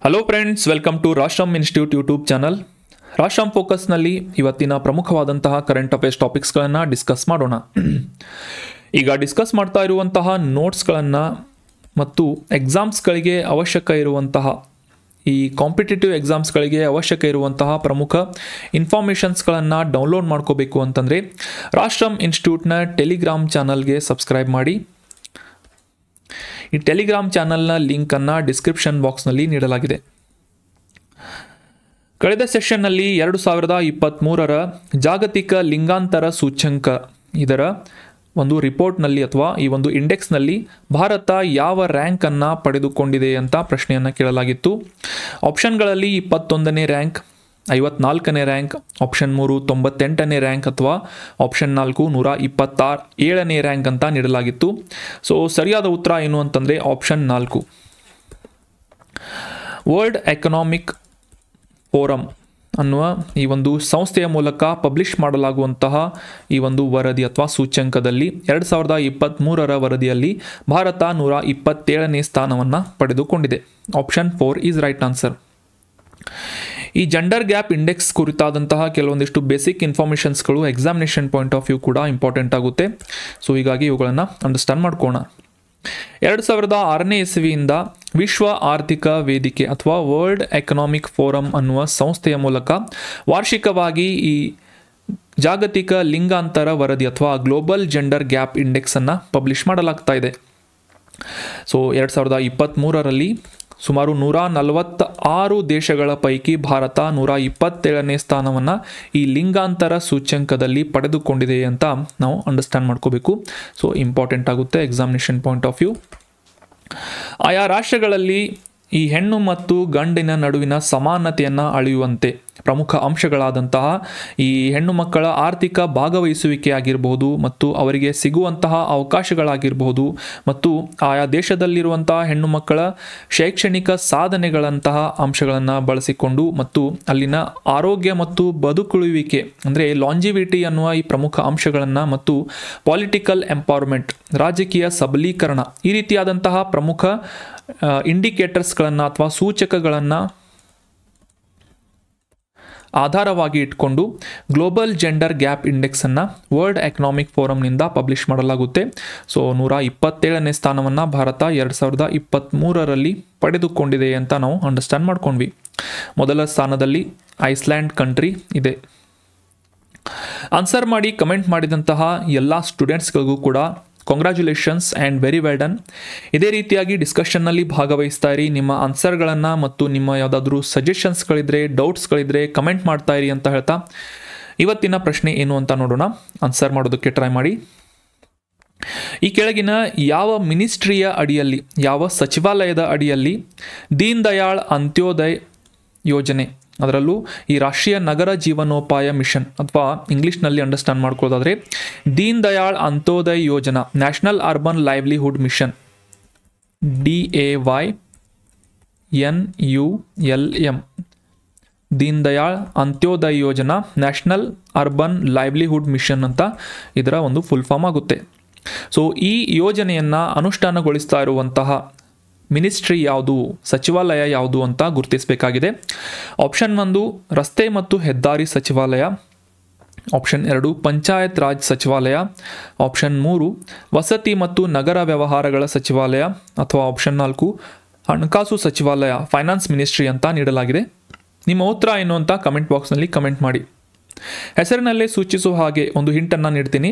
Hello friends, welcome to Rashtram institute YouTube channel. Rashtram ಫೋಕಸ್ನಲ್ಲಿ ಇವತ್ತಿನ ಪ್ರಮುಖವಾದಂತಹ ಕರೆಂಟ್ ಅಫೇರ್ಸ್ ಟಾಪಿಕ್ಸ್ಗಳನ್ನು ಡಿಸ್ಕಸ್ ಮಾಡೋಣ. ಈಗ ಡಿಸ್ಕಸ್ ಮಾಡ್ತಾ ಇರುವಂತಹ ನೋಟ್ಸ್ಗಳನ್ನು ಮತ್ತು ಎಕ್ಸಾಮ್ಸ್ಗಳಿಗೆ ಅವಶ್ಯಕ ಇರುವಂತಹ ಈ ಕಾಂಪಿಟೇಟಿವ್ ಎಕ್ಸಾಮ್ಸ್ಗಳಿಗೆ ಅವಶ್ಯಕ ಇರುವಂತಹ ಪ್ರಮುಖ ಇನ್ಫಾರ್ಮೇಷನ್ಸ್ಗಳನ್ನು ಡೌನ್ಲೋಡ್ ಮಾಡ್ಕೋಬೇಕು ಅಂತಂದರೆ ರಾಷ್ಟ್ರಮ್ ಇನ್ಸ್ಟಿಟ್ಯೂಟ್ನ ಟೆಲಿಗ್ರಾಮ್ ಚಾನಲ್ಗೆ ಸಬ್ಸ್ಕ್ರೈಬ್ ಮಾಡಿ. ಈ ಟೆಲಿಗ್ರಾಮ್ ಚಾನಲ್ನ ಲಿಂಕನ್ನು ಡಿಸ್ಕ್ರಿಪ್ಷನ್ ಬಾಕ್ಸ್ನಲ್ಲಿ ನೀಡಲಾಗಿದೆ. ಕಳೆದ ಸೆಷನ್ನಲ್ಲಿ 2023ರ ಜಾಗತಿಕ ಲಿಂಗಾಂತರ ಸೂಚ್ಯಂಕ ಇದರ ಒಂದು ರಿಪೋರ್ಟ್ನಲ್ಲಿ ಅಥವಾ ಈ ಒಂದು ಇಂಡೆಕ್ಸ್ನಲ್ಲಿ ಭಾರತ ಯಾವ ರ್ಯಾಂಕನ್ನು ಪಡೆದುಕೊಂಡಿದೆ ಅಂತ ಪ್ರಶ್ನೆಯನ್ನು ಕೇಳಲಾಗಿತ್ತು. ಆಪ್ಷನ್ಗಳಲ್ಲಿ 21ನೇ ರ್ಯಾಂಕ್, 54ನೇ ರ್ಯಾಂಕ್, ಆಪ್ಷನ್ 3 98ನೇ ರ್ಯಾಂಕ್ ಅಥವಾ ಆಪ್ಷನ್ 4 127ನೇ ರ್ಯಾಂಕ್ ಅಂತ ನೀಡಲಾಗಿತ್ತು. ಸೊ ಸರಿಯಾದ ಉತ್ತರ ಏನು ಅಂತಂದರೆ ಆಪ್ಷನ್ 4. ವರ್ಲ್ಡ್ ಎಕನಾಮಿಕ್ ಫೋರಮ್ ಅನ್ನುವ ಈ ಒಂದು ಸಂಸ್ಥೆಯ ಮೂಲಕ ಪಬ್ಲಿಷ್ ಮಾಡಲಾಗುವಂತಹ ಈ ಒಂದು ವರದಿ ಅಥವಾ ಸೂಚ್ಯಂಕದಲ್ಲಿ 2023ರ ವರದಿಯಲ್ಲಿ ಭಾರತ 127ನೇ ಸ್ಥಾನವನ್ನು ಪಡೆದುಕೊಂಡಿದೆ. Option 4 is right answer. ಈ ಜೆಂಡರ್ ಗ್ಯಾಪ್ ಇಂಡೆಕ್ಸ್ ಕುರಿತಾದಂತಹ ಕೆಲವೊಂದಿಷ್ಟು ಬೇಸಿಕ್ ಇನ್ಫಾರ್ಮೇಷನ್ಸ್ಗಳು ಎಕ್ಸಾಮಿನೇಷನ್ ಪಾಯಿಂಟ್ ಆಫ್ ವ್ಯೂ ಕೂಡ ಇಂಪಾರ್ಟೆಂಟ್ ಆಗುತ್ತೆ. ಸೊ ಹೀಗಾಗಿ ಇವುಗಳನ್ನು ಅಂಡರ್ಸ್ಟ್ಯಾಂಡ್ ಮಾಡ್ಕೋಣ. 2006ನೇ ಇಸವಿಯಿಂದ ವಿಶ್ವ ಆರ್ಥಿಕ ವೇದಿಕೆ ಅಥವಾ ವರ್ಲ್ಡ್ ಎಕನಾಮಿಕ್ ಫೋರಮ್ ಅನ್ನುವ ಸಂಸ್ಥೆಯ ಮೂಲಕ ವಾರ್ಷಿಕವಾಗಿ ಈ ಜಾಗತಿಕ ಲಿಂಗಾಂತರ ವರದಿ ಅಥವಾ ಗ್ಲೋಬಲ್ ಜೆಂಡರ್ ಗ್ಯಾಪ್ ಇಂಡೆಕ್ಸನ್ನು ಪಬ್ಲಿಷ್ ಮಾಡಲಾಗ್ತಾ ಇದೆ. ಸೊ 2023ರಲ್ಲಿ ಸುಮಾರು 146 ದೇಶಗಳ ಪೈಕಿ ಭಾರತ 127ನೇ ಸ್ಥಾನವನ್ನು ಈ ಲಿಂಗಾಂತರ ಸೂಚ್ಯಂಕದಲ್ಲಿ ಪಡೆದುಕೊಂಡಿದೆ ಅಂತ ನಾವು ಅಂಡರ್ಸ್ಟ್ಯಾಂಡ್ ಮಾಡ್ಕೋಬೇಕು. ಸೊ ಇಂಪಾರ್ಟೆಂಟ್ ಆಗುತ್ತೆ ಎಕ್ಸಾಮಿನೇಷನ್ ಪಾಯಿಂಟ್ ಆಫ್ ವ್ಯೂ. ಆಯಾ ರಾಷ್ಟ್ರಗಳಲ್ಲಿ ಈ ಹೆಣ್ಣು ಮತ್ತು ಗಂಡಿನ ನಡುವಿನ ಸಮಾನತೆಯನ್ನು ಅಳೆಯುವಂತೆ ಪ್ರಮುಖ ಅಂಶಗಳಾದಂತಹ ಈ ಹೆಣ್ಣು ಮಕ್ಕಳ ಆರ್ಥಿಕ ಭಾಗವಹಿಸುವಿಕೆ ಆಗಿರಬಹುದು ಮತ್ತು ಅವರಿಗೆ ಸಿಗುವಂತಹ ಅವಕಾಶಗಳಾಗಿರಬಹುದು ಮತ್ತು ಆಯಾ ದೇಶದಲ್ಲಿರುವಂತಹ ಹೆಣ್ಣು ಮಕ್ಕಳ ಶೈಕ್ಷಣಿಕ ಸಾಧನೆಗಳಂತಹ ಅಂಶಗಳನ್ನು ಬಳಸಿಕೊಂಡು ಮತ್ತು ಅಲ್ಲಿನ ಆರೋಗ್ಯ ಮತ್ತು ಬದುಕುಳಿಯುವಿಕೆ ಅಂದರೆ ಲಾಂಜಿವಿಟಿ ಅನ್ನುವ ಈ ಪ್ರಮುಖ ಅಂಶಗಳನ್ನು ಮತ್ತು ಪೊಲಿಟಿಕಲ್ ಎಂಪವರ್ಮೆಂಟ್ ರಾಜಕೀಯ ಸಬಲೀಕರಣ ಈ ರೀತಿಯಾದಂತಹ ಪ್ರಮುಖ ಇಂಡಿಕೇಟರ್ಸ್ಗಳನ್ನು ಅಥವಾ ಸೂಚಕಗಳನ್ನು ಆಧಾರವಾಗಿ ಇಟ್ಕೊಂಡು ಗ್ಲೋಬಲ್ ಜೆಂಡರ್ ಗ್ಯಾಪ್ ಇಂಡೆಕ್ಸನ್ನು ವರ್ಲ್ಡ್ ಎಕನಾಮಿಕ್ ಫೋರಮ್ನಿಂದ ಪಬ್ಲಿಷ್ ಮಾಡಲಾಗುತ್ತೆ. ಸೊ 127ನೇ ಸ್ಥಾನವನ್ನು ಭಾರತ 2023ರಲ್ಲಿ ಪಡೆದುಕೊಂಡಿದೆ ಅಂತ ನಾವು ಅಂಡರ್ಸ್ಟ್ಯಾಂಡ್ ಮಾಡ್ಕೊಂಡ್ವಿ. ಮೊದಲ ಸ್ಥಾನದಲ್ಲಿ ಐಸ್ಲ್ಯಾಂಡ್ ಕಂಟ್ರಿ ಇದೆ. ಆನ್ಸರ್ ಮಾಡಿ ಕಮೆಂಟ್ ಮಾಡಿದಂತಹ ಎಲ್ಲ ಸ್ಟೂಡೆಂಟ್ಸ್ಗಳಿಗೂ ಕೂಡ congratulations and very well done. ಇದೇ ರೀತಿಯಾಗಿ ಡಿಸ್ಕಷನ್ನಲ್ಲಿ ಭಾಗವಹಿಸ್ತಾ ಇರಿ. ನಿಮ್ಮ ಆನ್ಸರ್ಗಳನ್ನು ಮತ್ತು ನಿಮ್ಮ ಯಾವುದಾದ್ರೂ ಸಜೆಷನ್ಸ್ಗಳಿದ್ರೆ ಡೌಟ್ಸ್ಗಳಿದ್ರೆ ಕಮೆಂಟ್ ಮಾಡ್ತಾ ಇರಿ ಅಂತ ಹೇಳ್ತಾ ಇವತ್ತಿನ ಪ್ರಶ್ನೆ ಏನು ಅಂತ ನೋಡೋಣ. ಆನ್ಸರ್ ಮಾಡೋದಕ್ಕೆ ಟ್ರೈ ಮಾಡಿ. ಈ ಕೆಳಗಿನ ಯಾವ ಮಿನಿಸ್ಟ್ರಿಯ ಅಡಿಯಲ್ಲಿ ಯಾವ ಸಚಿವಾಲಯದ ಅಡಿಯಲ್ಲಿ ದೀನ್ ದಯಾಳ್ ಅಂತ್ಯೋದಯ್ ಯೋಜನೆ ಅದರಲ್ಲೂ ಈ ರಾಷ್ಟ್ರೀಯ ನಗರ ಜೀವನೋಪಾಯ ಮಿಷನ್ ಅಥವಾ ಇಂಗ್ಲೀಷ್ನಲ್ಲಿ ಅಂಡರ್ಸ್ಟ್ಯಾಂಡ್ ಮಾಡ್ಕೊಳ್ಳೋದಾದರೆ Deen Dayal Antyodaya Yojana national urban livelihood mission DAYNULM Deen Dayal Antyodaya Yojana national urban livelihood mission ಅಂತ ಇದರ ಒಂದು ಫುಲ್ ಫಾರ್ಮ್ ಆಗುತ್ತೆ. ಸೊ ಈ ಯೋಜನೆಯನ್ನು ಅನುಷ್ಠಾನಗೊಳಿಸ್ತಾ ಇರುವಂತಹ ಮಿನಿಸ್ಟ್ರಿ ಯಾವುದು, ಸಚಿವಾಲಯ ಯಾವುದು ಅಂತ ಗುರುತಿಸಬೇಕಾಗಿದೆ. ಆಪ್ಷನ್ 1 ರಸ್ತೆ ಮತ್ತು ಹೆದ್ದಾರಿ ಸಚಿವಾಲಯ, ಆಪ್ಷನ್ 2 ಪಂಚಾಯತ್ ರಾಜ್ ಸಚಿವಾಲಯ, ಆಪ್ಷನ್ 3 ವಸತಿ ಮತ್ತು ನಗರ ವ್ಯವಹಾರಗಳ ಸಚಿವಾಲಯ ಅಥವಾ ಆಪ್ಷನ್ 4 ಹಣಕಾಸು ಸಚಿವಾಲಯ ಫೈನಾನ್ಸ್ ಮಿನಿಸ್ಟ್ರಿ ಅಂತ ನೀಡಲಾಗಿದೆ. ನಿಮ್ಮ ಉತ್ತರ ಏನು ಅಂತ ಕಮೆಂಟ್ ಬಾಕ್ಸ್ನಲ್ಲಿ ಕಮೆಂಟ್ ಮಾಡಿ. ಹೆಸರಿನಲ್ಲೇ ಸೂಚಿಸುವ ಹಾಗೆ ಒಂದು ಹಿಂಟನ್ನು ನೀಡ್ತೀನಿ.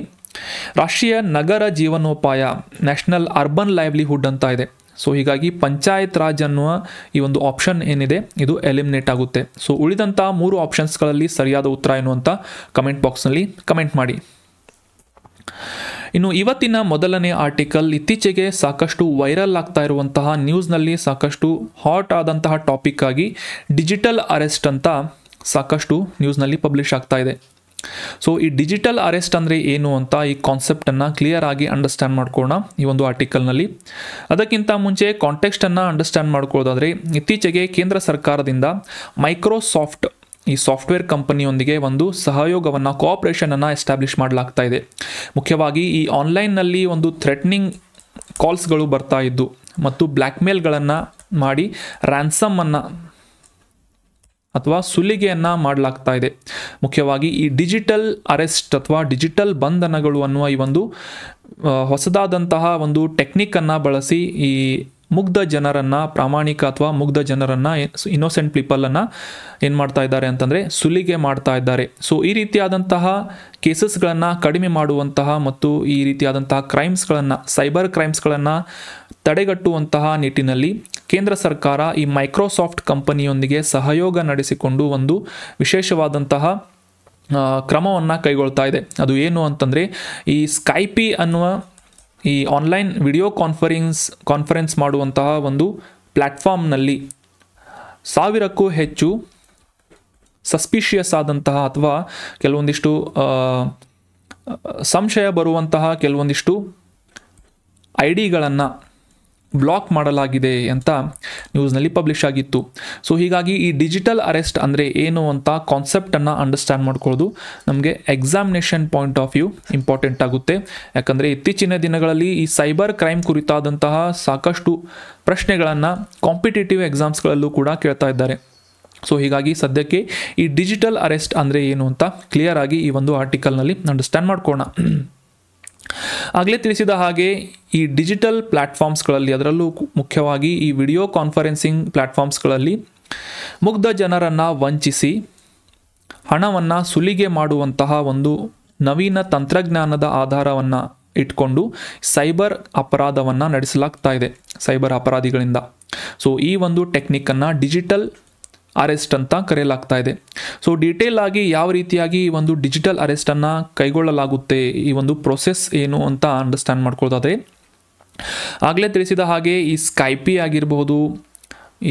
ರಾಷ್ಟ್ರೀಯ ನಗರ ಜೀವನೋಪಾಯ ನ್ಯಾಷನಲ್ ಅರ್ಬನ್ ಲೈವ್ಲಿಹುಡ್ ಅಂತ ಇದೆ. ಸೊ ಹೀಗಾಗಿ ಪಂಚಾಯತ್ ರಾಜ್ ಅನ್ನುವ ಈ ಒಂದು ಆಪ್ಷನ್ ಏನಿದೆ ಇದು ಎಲಿಮಿನೇಟ್ ಆಗುತ್ತೆ. ಸೊ ಉಳಿದಂಥ 3 ಆಪ್ಷನ್ಸ್ಗಳಲ್ಲಿ ಸರಿಯಾದ ಉತ್ತರ ಏನು ಅಂತ ಕಮೆಂಟ್ ಬಾಕ್ಸ್ನಲ್ಲಿ ಕಮೆಂಟ್ ಮಾಡಿ. ಇನ್ನು ಇವತ್ತಿನ ಮೊದಲನೇ ಆರ್ಟಿಕಲ್ ಇತ್ತೀಚೆಗೆ ಸಾಕಷ್ಟು ವೈರಲ್ ಆಗ್ತಾ ಇರುವಂತಹ ನ್ಯೂಸ್ನಲ್ಲಿ ಸಾಕಷ್ಟು ಹಾಟ್ ಆದಂತಹ ಟಾಪಿಕ್ ಆಗಿ ಡಿಜಿಟಲ್ ಅರೆಸ್ಟ್ ಅಂತ ಸಾಕಷ್ಟು ನ್ಯೂಸ್ನಲ್ಲಿ ಪಬ್ಲಿಷ್ ಆಗ್ತಾ ಇದೆ. ಸೊ ಈ ಡಿಜಿಟಲ್ ಅರೆಸ್ಟ್ ಅಂದರೆ ಏನು ಅಂತ ಈ ಕಾನ್ಸೆಪ್ಟನ್ನು ಕ್ಲಿಯರ್ ಆಗಿ ಅಂಡರ್ಸ್ಟ್ಯಾಂಡ್ ಮಾಡ್ಕೊಳ್ಳೋಣ ಈ ಒಂದು ಆರ್ಟಿಕಲ್ನಲ್ಲಿ. ಅದಕ್ಕಿಂತ ಮುಂಚೆ ಕಾಂಟೆಕ್ಸ್ಟನ್ನು ಅಂಡರ್ಸ್ಟ್ಯಾಂಡ್ ಮಾಡ್ಕೊಳ್ಳೋದಾದರೆ ಇತ್ತೀಚೆಗೆ ಕೇಂದ್ರ ಸರ್ಕಾರದಿಂದ ಮೈಕ್ರೋಸಾಫ್ಟ್ ಈ ಸಾಫ್ಟ್ವೇರ್ ಕಂಪನಿಯೊಂದಿಗೆ ಒಂದು ಸಹಯೋಗವನ್ನು ಕೋಆಪರೇಷನನ್ನು ಎಸ್ಟಾಬ್ಲಿಷ್ ಮಾಡಲಾಗ್ತಾ ಇದೆ. ಮುಖ್ಯವಾಗಿ ಈ ಆನ್ಲೈನ್ನಲ್ಲಿ ಒಂದು ಥ್ರೆಟ್ನಿಂಗ್ ಕಾಲ್ಸ್ಗಳು ಬರ್ತಾ ಇದ್ದು ಮತ್ತು ಬ್ಲ್ಯಾಕ್ ಮೇಲ್ಗಳನ್ನು ಮಾಡಿ ರ್ಯಾನ್ಸಮನ್ನು ಅಥವಾ ಸುಲಿಗೆಯನ್ನು ಮಾಡಲಾಗ್ತಾ ಇದೆ. ಮುಖ್ಯವಾಗಿ ಈ ಡಿಜಿಟಲ್ ಅರೆಸ್ಟ್ ಅಥವಾ ಡಿಜಿಟಲ್ ಬಂಧನಗಳು ಅನ್ನುವ ಈ ಒಂದು ಹೊಸದಾದಂತಹ ಒಂದು ಟೆಕ್ನಿಕ್ಕನ್ನು ಬಳಸಿ ಈ ಮುಗ್ಧ ಜನರನ್ನು, ಪ್ರಾಮಾಣಿಕ ಅಥವಾ ಮುಗ್ಧ ಜನರನ್ನು, ಇನ್ನೋಸೆಂಟ್ ಪೀಪಲನ್ನು ಏನು ಮಾಡ್ತಾ ಇದ್ದಾರೆ ಅಂತಂದರೆ ಸುಲಿಗೆ ಮಾಡ್ತಾ ಇದ್ದಾರೆ. ಸೊ ಈ ರೀತಿಯಾದಂತಹ ಕೇಸಸ್ಗಳನ್ನು ಕಡಿಮೆ ಮಾಡುವಂತಹ ಮತ್ತು ಈ ರೀತಿಯಾದಂತಹ ಕ್ರೈಮ್ಸ್ಗಳನ್ನು, ಸೈಬರ್ ಕ್ರೈಮ್ಸ್ಗಳನ್ನು ತಡೆಗಟ್ಟುವಂತಹ ನಿಟ್ಟಿನಲ್ಲಿ ಕೇಂದ್ರ ಸರ್ಕಾರ ಈ ಮೈಕ್ರೋಸಾಫ್ಟ್ ಕಂಪನಿಯೊಂದಿಗೆ ಸಹಯೋಗ ನಡೆಸಿಕೊಂಡು ಒಂದು ವಿಶೇಷವಾದಂತಹ ಕ್ರಮವನ್ನು ಕೈಗೊಳ್ತಾ ಇದೆ. ಅದು ಏನು ಅಂತಂದರೆ ಈ ಸ್ಕೈಪಿ ಅನ್ನುವ ಈ ಆನ್ಲೈನ್ ವಿಡಿಯೋ ಕಾನ್ಫರೆನ್ಸ್ ಮಾಡುವಂತಹ ಒಂದು ಪ್ಲ್ಯಾಟ್ಫಾರ್ಮ್ನಲ್ಲಿ 1000ಕ್ಕೂ ಹೆಚ್ಚು ಸಸ್ಪಿಷಿಯಸ್ ಆದಂತಹ ಅಥವಾ ಕೆಲವೊಂದಿಷ್ಟು ಸಂಶಯ ಬರುವಂತಹ ಕೆಲವೊಂದಿಷ್ಟು ಐಡಿಗಳನ್ನು ಬ್ಲಾಕ್ ಮಾಡಲಾಗಿದೆ ಅಂತ ನ್ಯೂಸ್ನಲ್ಲಿ ಪಬ್ಲಿಷ್ ಆಗಿತ್ತು. ಸೊ ಹೀಗಾಗಿ ಈ ಡಿಜಿಟಲ್ ಅರೆಸ್ಟ್ ಅಂದರೆ ಏನು ಅಂತ ಕಾನ್ಸೆಪ್ಟನ್ನು ಅಂಡರ್ಸ್ಟ್ಯಾಂಡ್ ಮಾಡ್ಕೊಳ್ಳೋದು ನಮಗೆ examination point of view important ಆಗುತ್ತೆ. ಯಾಕಂದರೆ ಇತ್ತೀಚಿನ ದಿನಗಳಲ್ಲಿ ಈ ಸೈಬರ್ ಕ್ರೈಮ್ ಕುರಿತಾದಂತಹ ಸಾಕಷ್ಟು ಪ್ರಶ್ನೆಗಳನ್ನು ಕಾಂಪಿಟೇಟಿವ್ ಎಕ್ಸಾಮ್ಸ್ಗಳಲ್ಲೂ ಕೂಡ ಕೇಳ್ತಾ ಇದ್ದಾರೆ. ಸೊ ಹೀಗಾಗಿ ಸದ್ಯಕ್ಕೆ ಈ ಡಿಜಿಟಲ್ ಅರೆಸ್ಟ್ ಅಂದರೆ ಏನು ಅಂತ ಕ್ಲಿಯರ್ ಆಗಿ ಈ ಒಂದು ಆರ್ಟಿಕಲ್ನಲ್ಲಿ ಅಂಡರ್ಸ್ಟ್ಯಾಂಡ್ ಮಾಡ್ಕೋಣ. ಆಗಲೇ ತಿಳಿಸಿದ ಹಾಗೆ ಈ ಡಿಜಿಟಲ್ ಪ್ಲ್ಯಾಟ್ಫಾರ್ಮ್ಸ್ಗಳಲ್ಲಿ, ಅದರಲ್ಲೂ ಮುಖ್ಯವಾಗಿ ಈ ವಿಡಿಯೋ ಕಾನ್ಫರೆನ್ಸಿಂಗ್ ಪ್ಲ್ಯಾಟ್ಫಾರ್ಮ್ಸ್ಗಳಲ್ಲಿ ಮುಗ್ಧ ಜನರನ್ನು ವಂಚಿಸಿ ಹಣವನ್ನು ಸುಲಿಗೆ ಮಾಡುವಂತಹ ಒಂದು ನವೀನ ತಂತ್ರಜ್ಞಾನದ ಆಧಾರವನ್ನು ಇಟ್ಕೊಂಡು ಸೈಬರ್ ಅಪರಾಧವನ್ನು ನಡೆಸಲಾಗ್ತಾ ಇದೆ ಸೈಬರ್ ಅಪರಾಧಿಗಳಿಂದ. ಸೊ ಈ ಒಂದು ಟೆಕ್ನಿಕ್ಕನ್ನು ಡಿಜಿಟಲ್ ಅರೆಸ್ಟ್ ಅಂತ ಕರೆಯಲಾಗ್ತಾ ಇದೆ. ಸೊ ಡೀಟೇಲ್ ಆಗಿ ಯಾವ ರೀತಿಯಾಗಿ ಈ ಒಂದು ಡಿಜಿಟಲ್ ಅರೆಸ್ಟನ್ನು ಕೈಗೊಳ್ಳಲಾಗುತ್ತೆ, ಈ ಒಂದು ಪ್ರೊಸೆಸ್ ಏನು ಅಂತ ಅಂಡರ್ಸ್ಟ್ಯಾಂಡ್ ಮಾಡ್ಕೊಳ್ಳೋದಾದರೆ, ಆಗಲೇ ತಿಳಿಸಿದ ಹಾಗೆ ಈ ಸ್ಕೈಪಿ ಆಗಿರ್ಬೋದು,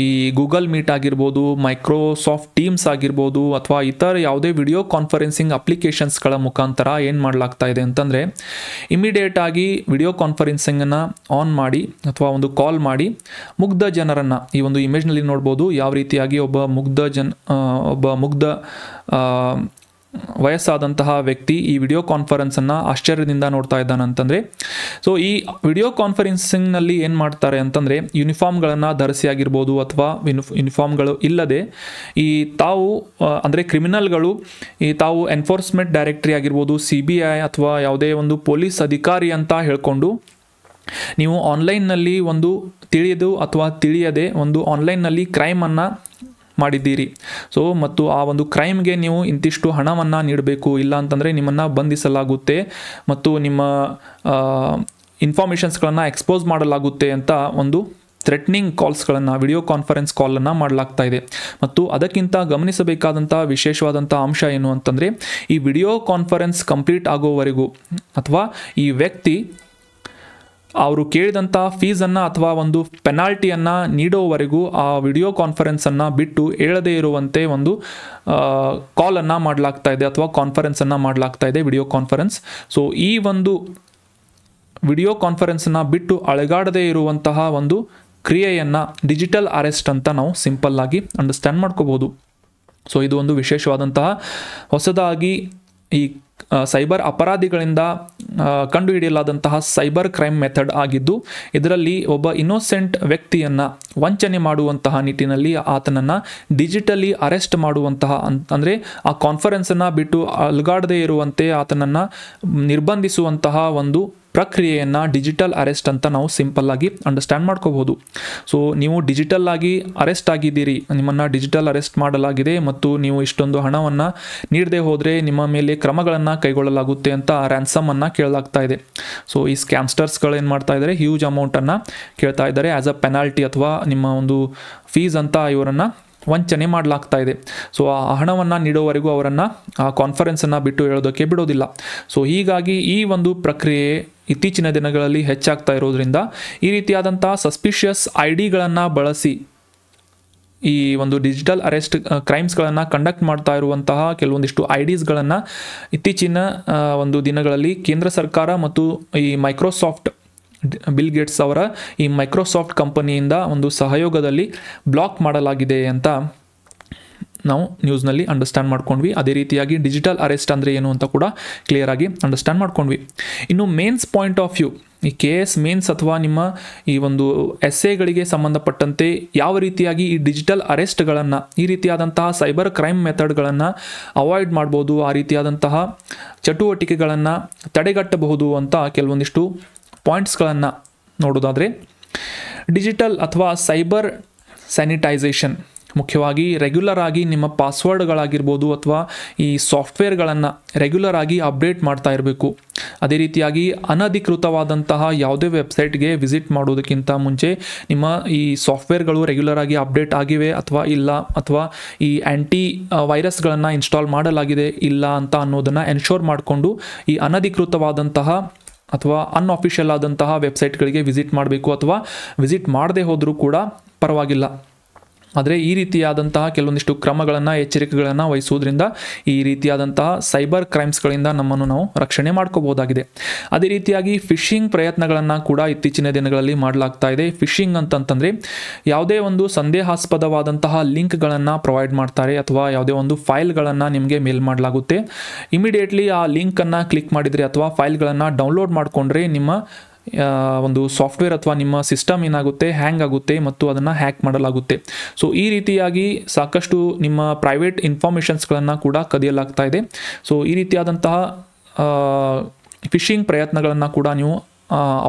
ಈ ಗೂಗಲ್ ಮೀಟ್ ಆಗಿರ್ಬೋದು, ಮೈಕ್ರೋಸಾಫ್ಟ್ ಟೀಮ್ಸ್ ಆಗಿರ್ಬೋದು, ಅಥವಾ ಇತರ ಯಾವುದೇ ವಿಡಿಯೋ ಕಾನ್ಫರೆನ್ಸಿಂಗ್ ಅಪ್ಲಿಕೇಶನ್ಸ್ಗಳ ಮುಖಾಂತರ ಏನು ಮಾಡಲಾಗ್ತಾ ಇದೆ ಅಂತಂದರೆ, ಇಮಿಡಿಯೇಟಾಗಿ ವಿಡಿಯೋ ಕಾನ್ಫರೆನ್ಸಿಂಗನ್ನು ಆನ್ ಮಾಡಿ ಅಥವಾ ಒಂದು ಕಾಲ್ ಮಾಡಿ ಮುಗ್ಧ ಜನರನ್ನು, ಈ ಒಂದು ಇಮೇಜ್ನಲ್ಲಿ ನೋಡ್ಬೋದು ಯಾವ ರೀತಿಯಾಗಿ ಒಬ್ಬ ಮುಗ್ಧ ವಯಸ್ಸಾದಂತಹ ವ್ಯಕ್ತಿ ಈ ವಿಡಿಯೋ ಕಾನ್ಫರೆನ್ಸನ್ನು ಆಶ್ಚರ್ಯದಿಂದ ನೋಡ್ತಾ ಇದ್ದಾನೆ ಅಂತಂದರೆ, ಸೊ ಈ ವಿಡಿಯೋ ಕಾನ್ಫರೆನ್ಸಿಂಗ್ನಲ್ಲಿ ಏನು ಮಾಡ್ತಾರೆ ಅಂತಂದರೆ ಯೂನಿಫಾರ್ಮ್ಗಳನ್ನು ಧರಿಸಿ ಆಗಿರ್ಬೋದು ಅಥವಾ ಯೂನಿಫಾರ್ಮ್ಗಳು ಇಲ್ಲದೆ ಈ ತಾವು ಅಂದರೆ ಕ್ರಿಮಿನಲ್ಗಳು ಈ ತಾವು ಎನ್ಫೋರ್ಸ್ಮೆಂಟ್ ಡೈರೆಕ್ಟರಿ ಆಗಿರ್ಬೋದು, CBI ಅಥವಾ ಯಾವುದೇ ಒಂದು ಪೊಲೀಸ್ ಅಧಿಕಾರಿ ಅಂತ ಹೇಳ್ಕೊಂಡು ನೀವು ಆನ್ಲೈನ್ನಲ್ಲಿ ಒಂದು ತಿಳಿದು ಅಥವಾ ತಿಳಿಯದೆ ಒಂದು ಆನ್ಲೈನ್ನಲ್ಲಿ ಕ್ರೈಮನ್ನು ಮಾಡಿದ್ದೀರಿ. ಸೊ ಮತ್ತು ಆ ಒಂದು ಕ್ರೈಮ್ಗೆ ನೀವು ಇಂತಿಷ್ಟು ಹಣವನ್ನು ನೀಡಬೇಕು, ಇಲ್ಲ ಅಂತಂದರೆ ನಿಮ್ಮನ್ನು ಬಂಧಿಸಲಾಗುತ್ತೆ ಮತ್ತು ನಿಮ್ಮ ಇನ್ಫಾರ್ಮೇಷನ್ಸ್ಗಳನ್ನು ಎಕ್ಸ್ಪೋಸ್ ಮಾಡಲಾಗುತ್ತೆ ಅಂತ ಒಂದು ಥ್ರೆಟ್ನಿಂಗ್ ಕಾಲ್ಸ್ಗಳನ್ನು, ವಿಡಿಯೋ ಕಾನ್ಫರೆನ್ಸ್ ಕಾಲನ್ನು ಮಾಡಲಾಗ್ತಾ ಇದೆ. ಮತ್ತು ಅದಕ್ಕಿಂತ ಗಮನಿಸಬೇಕಾದಂಥ ವಿಶೇಷವಾದಂಥ ಅಂಶ ಏನು ಅಂತಂದರೆ, ಈ ವಿಡಿಯೋ ಕಾನ್ಫರೆನ್ಸ್ ಕಂಪ್ಲೀಟ್ ಆಗೋವರೆಗೂ ಅಥವಾ ಈ ವ್ಯಕ್ತಿ ಅವರು ಕೇಳಿದಂಥ ಫೀಸನ್ನು ಅಥವಾ ಒಂದು ಪೆನಾಲ್ಟಿಯನ್ನು ನೀಡೋವರೆಗೂ ಆ ವಿಡಿಯೋ ಕಾನ್ಫರೆನ್ಸನ್ನು ಬಿಟ್ಟು ಏಳದೇ ಇರುವಂತೆ ಒಂದು ಕಾಲನ್ನು ಮಾಡಲಾಗ್ತಾ ಇದೆ ಅಥವಾ ಕಾನ್ಫರೆನ್ಸನ್ನು ಮಾಡಲಾಗ್ತಾ ಇದೆ, ವಿಡಿಯೋ ಕಾನ್ಫರೆನ್ಸ್. ಸೊ ಈ ಒಂದು ವಿಡಿಯೋ ಕಾನ್ಫರೆನ್ಸನ್ನು ಬಿಟ್ಟು ಅಳಗಾಡದೇ ಇರುವಂತಹ ಒಂದು ಕ್ರಿಯೆಯನ್ನು ಡಿಜಿಟಲ್ ಅರೆಸ್ಟ್ ಅಂತ ನಾವು ಸಿಂಪಲ್ಲಾಗಿ ಅಂಡರ್ಸ್ಟ್ಯಾಂಡ್ ಮಾಡ್ಕೋಬೋದು. ಸೊ ಇದು ಒಂದು ವಿಶೇಷವಾದಂತಹ ಹೊಸದಾಗಿ ಈ ಸೈಬರ್ ಅಪರಾಧಿಗಳಿಂದ ಕಂಡುಹಿಡಿಯಲಾದಂತಹ ಸೈಬರ್ ಕ್ರೈಮ್ ಮೆಥಡ್ ಆಗಿದ್ದು, ಇದರಲ್ಲಿ ಒಬ್ಬ ಇನ್ನೋಸೆಂಟ್ ವ್ಯಕ್ತಿಯನ್ನು ವಂಚನೆ ಮಾಡುವಂತಹ ನಿಟ್ಟಿನಲ್ಲಿ ಆತನನ್ನು ಡಿಜಿಟಲಿ ಅರೆಸ್ಟ್ ಮಾಡುವಂತಹ ಅಂದರೆ ಆ ಕಾನ್ಫರೆನ್ಸನ್ನು ಬಿಟ್ಟು ಅಲುಗಾಡದೇ ಇರುವಂತೆ ಆತನನ್ನು ನಿರ್ಬಂಧಿಸುವಂತಹ ಒಂದು ಪ್ರಕ್ರಿಯೆಯನ್ನು ಡಿಜಿಟಲ್ ಅರೆಸ್ಟ್ ಅಂತ ನಾವು ಸಿಂಪಲ್ಲಾಗಿ ಅಂಡರ್ಸ್ಟ್ಯಾಂಡ್ ಮಾಡ್ಕೋಬೋದು. ಸೊ ನೀವು ಡಿಜಿಟಲ್ ಆಗಿ ಅರೆಸ್ಟ್ ಆಗಿದ್ದೀರಿ, ನಿಮ್ಮನ್ನು ಡಿಜಿಟಲ್ ಅರೆಸ್ಟ್ ಮಾಡಲಾಗಿದೆ ಮತ್ತು ನೀವು ಇಷ್ಟೊಂದು ಹಣವನ್ನು ನೀಡದೆ ಹೋದರೆ ನಿಮ್ಮ ಮೇಲೆ ಕ್ರಮಗಳನ್ನು ಕೈಗೊಳ್ಳಲಾಗುತ್ತೆ ಅಂತ ರ್ಯಾನ್ಸಮನ್ನು ಕೇಳಲಾಗ್ತಾ ಇದೆ. ಸೊ ಈ ಸ್ಕ್ಯಾಮ್ಸ್ಟರ್ಸ್ಗಳು ಏನು ಮಾಡ್ತಾ ಇದ್ದಾರೆ, ಹ್ಯೂಜ್ ಅಮೌಂಟನ್ನು ಕೇಳ್ತಾ ಇದ್ದಾರೆ ಆ್ಯಸ್ ಅ ಪೆನಾಲ್ಟಿ ಅಥವಾ ನಿಮ್ಮ ಒಂದು ಫೀಸ್ ಅಂತ ಇವರನ್ನು ವಂಚನೆ ಮಾಡಲಾಗ್ತಾ ಇದೆ. ಸೊ ಆ ಹಣವನ್ನು ನೀಡೋವರೆಗೂ ಅವರನ್ನು ಆ ಕಾನ್ಫರೆನ್ಸನ್ನು ಬಿಟ್ಟು ಹೇಳೋದಕ್ಕೆ ಬಿಡೋದಿಲ್ಲ. ಸೊ ಹೀಗಾಗಿ ಈ ಒಂದು ಪ್ರಕ್ರಿಯೆ ಇತ್ತೀಚಿನ ದಿನಗಳಲ್ಲಿ ಹೆಚ್ಚಾಗ್ತಾ ಇರೋದ್ರಿಂದ ಈ ರೀತಿಯಾದಂಥ ಸಸ್ಪಿಷಿಯಸ್ ಐಡಿಗಳನ್ನು ಬಳಸಿ ಈ ಒಂದು ಡಿಜಿಟಲ್ ಅರೆಸ್ಟ್ ಕ್ರೈಮ್ಸ್ಗಳನ್ನು ಕಂಡಕ್ಟ್ ಮಾಡ್ತಾ ಇರುವಂತಹ ಕೆಲವೊಂದಿಷ್ಟು ಐಡಿಸ್ಗಳನ್ನು ಇತ್ತೀಚಿನ ಒಂದು ದಿನಗಳಲ್ಲಿ ಕೇಂದ್ರ ಸರ್ಕಾರ ಮತ್ತು ಈ ಮೈಕ್ರೋಸಾಫ್ಟ್ ಬಿಲ್ ಗೇಟ್ಸ್ ಅವರ ಈ ಮೈಕ್ರೋಸಾಫ್ಟ್ ಕಂಪನಿಯಿಂದ ಒಂದು ಸಹಯೋಗದಲ್ಲಿ ಬ್ಲಾಕ್ ಮಾಡಲಾಗಿದೆ ಅಂತ ನಾವು ನ್ಯೂಸ್ನಲ್ಲಿ ಅಂಡರ್ಸ್ಟ್ಯಾಂಡ್ ಮಾಡ್ಕೊಂಡ್ವಿ. ಅದೇ ರೀತಿಯಾಗಿ ಡಿಜಿಟಲ್ ಅರೆಸ್ಟ್ ಅಂದರೆ ಏನು ಅಂತ ಕೂಡ ಕ್ಲಿಯರ್ ಆಗಿ ಅಂಡರ್ಸ್ಟ್ಯಾಂಡ್ ಮಾಡ್ಕೊಂಡ್ವಿ. ಇನ್ನು ಮೇನ್ಸ್ ಪಾಯಿಂಟ್ ಆಫ್ ವ್ಯೂ, ಈ KS ಮೇನ್ಸ್ ಅಥವಾ ನಿಮ್ಮ ಈ ಒಂದು ಎಸ್ಸೆಗಳಿಗೆ ಸಂಬಂಧಪಟ್ಟಂತೆ ಯಾವ ರೀತಿಯಾಗಿ ಈ ಡಿಜಿಟಲ್ ಅರೆಸ್ಟ್ಗಳನ್ನು, ಈ ರೀತಿಯಾದಂತಹ ಸೈಬರ್ ಕ್ರೈಮ್ ಮೆಥಡ್ಗಳನ್ನು ಅವಾಯ್ಡ್ ಮಾಡ್ಬೋದು, ಆ ರೀತಿಯಾದಂತಹ ಚಟುವಟಿಕೆಗಳನ್ನು ತಡೆಗಟ್ಟಬಹುದು ಅಂತ ಕೆಲವೊಂದಿಷ್ಟು ಪಾಯಿಂಟ್ಸ್ಗಳನ್ನು ನೋಡೋದಾದರೆ, ಡಿಜಿಟಲ್ ಅಥವಾ ಸೈಬರ್ ಸ್ಯಾನಿಟೈಸೇಷನ್, ಮುಖ್ಯವಾಗಿ ರೆಗ್ಯುಲರ್ ಆಗಿ ನಿಮ್ಮ ಪಾಸ್ವರ್ಡ್ಗಳಾಗಿರ್ಬೋದು ಅಥವಾ ಈ ಸಾಫ್ಟ್ವೇರ್ಗಳನ್ನು ರೆಗ್ಯುಲರ್ ಆಗಿ ಅಪ್ಡೇಟ್ ಮಾಡ್ತಾ ಇರಬೇಕು. ಅದೇ ರೀತಿಯಾಗಿ ಅನಧಿಕೃತವಾದಂತಹ ಯಾವುದೇ ವೆಬ್ಸೈಟ್ಗೆ ವಿಸಿಟ್ ಮಾಡೋದಕ್ಕಿಂತ ಮುಂಚೆ ನಿಮ್ಮ ಈ ಸಾಫ್ಟ್ವೇರ್ಗಳು ರೆಗ್ಯುಲರ್ ಆಗಿ ಅಪ್ಡೇಟ್ ಆಗಿವೆ ಅಥವಾ ಇಲ್ಲ, ಅಥವಾ ಈ ಆ್ಯಂಟಿ ವೈರಸ್ಗಳನ್ನು ಇನ್ಸ್ಟಾಲ್ ಮಾಡಲಾಗಿದೆ ಇಲ್ಲ ಅಂತ ಅನ್ನೋದನ್ನು ಎನ್ಶೋರ್ ಮಾಡಿಕೊಂಡು ಈ ಅನಧಿಕೃತವಾದಂತಹ ಅಥವಾ ಅನ್ಅಫಿಷಿಯಲ್ ಆದಂತಹ ವೆಬ್ಸೈಟ್ಗಳಿಗೆ ವಿಸಿಟ್ ಮಾಡಬೇಕು. ಅಥವಾ ವಿಸಿಟ್ ಮಾಡದೇ ಹೋದರೂ ಕೂಡ ಪರವಾಗಿಲ್ಲ, ಆದರೆ ಈ ರೀತಿಯಾದಂತಹ ಕೆಲವೊಂದಿಷ್ಟು ಕ್ರಮಗಳನ್ನು, ಎಚ್ಚರಿಕೆಗಳನ್ನು ವಹಿಸುವುದರಿಂದ ಈ ರೀತಿಯಾದಂತಹ ಸೈಬರ್ ಕ್ರೈಮ್ಸ್ಗಳಿಂದ ನಮ್ಮನ್ನು ನಾವು ರಕ್ಷಣೆ ಮಾಡ್ಕೋಬಹುದಾಗಿದೆ. ಅದೇ ರೀತಿಯಾಗಿ ಫಿಶಿಂಗ್ ಪ್ರಯತ್ನಗಳನ್ನು ಕೂಡ ಇತ್ತೀಚಿನ ದಿನಗಳಲ್ಲಿ ಮಾಡಲಾಗ್ತಾ ಇದೆ. ಫಿಶಿಂಗ್ ಅಂತಂತಂದರೆ ಯಾವುದೇ ಒಂದು ಸಂದೇಹಾಸ್ಪದವಾದಂತಹ ಲಿಂಕ್ಗಳನ್ನು ಪ್ರೊವೈಡ್ ಮಾಡ್ತಾರೆ ಅಥವಾ ಯಾವುದೇ ಒಂದು ಫೈಲ್ಗಳನ್ನು ನಿಮಗೆ ಮೇಲ್ ಮಾಡಲಾಗುತ್ತೆ. ಇಮಿಡಿಯೇಟ್ಲಿ ಆ ಲಿಂಕನ್ನು ಕ್ಲಿಕ್ ಮಾಡಿದರೆ ಅಥವಾ ಫೈಲ್ಗಳನ್ನು ಡೌನ್ಲೋಡ್ ಮಾಡಿಕೊಂಡ್ರೆ ನಿಮ್ಮ ಒಂದು ಸಾಫ್ಟ್ವೇರ್ ಅಥವಾ ನಿಮ್ಮ ಸಿಸ್ಟಮ್ ಏನಾಗುತ್ತೆ, ಹ್ಯಾಂಗ್ ಆಗುತ್ತೆ ಮತ್ತು ಅದನ್ನು ಹ್ಯಾಕ್ ಮಾಡಲಾಗುತ್ತೆ. ಸೊ ಈ ರೀತಿಯಾಗಿ ಸಾಕಷ್ಟು ನಿಮ್ಮ ಪ್ರೈವೇಟ್ ಇನ್ಫಾರ್ಮೇಷನ್ಸ್ಗಳನ್ನು ಕೂಡ ಕದಿಯಲಾಗ್ತಾ ಇದೆ. ಸೊ ಈ ರೀತಿಯಾದಂತಹ ಫಿಶಿಂಗ್ ಪ್ರಯತ್ನಗಳನ್ನು ಕೂಡ ನೀವು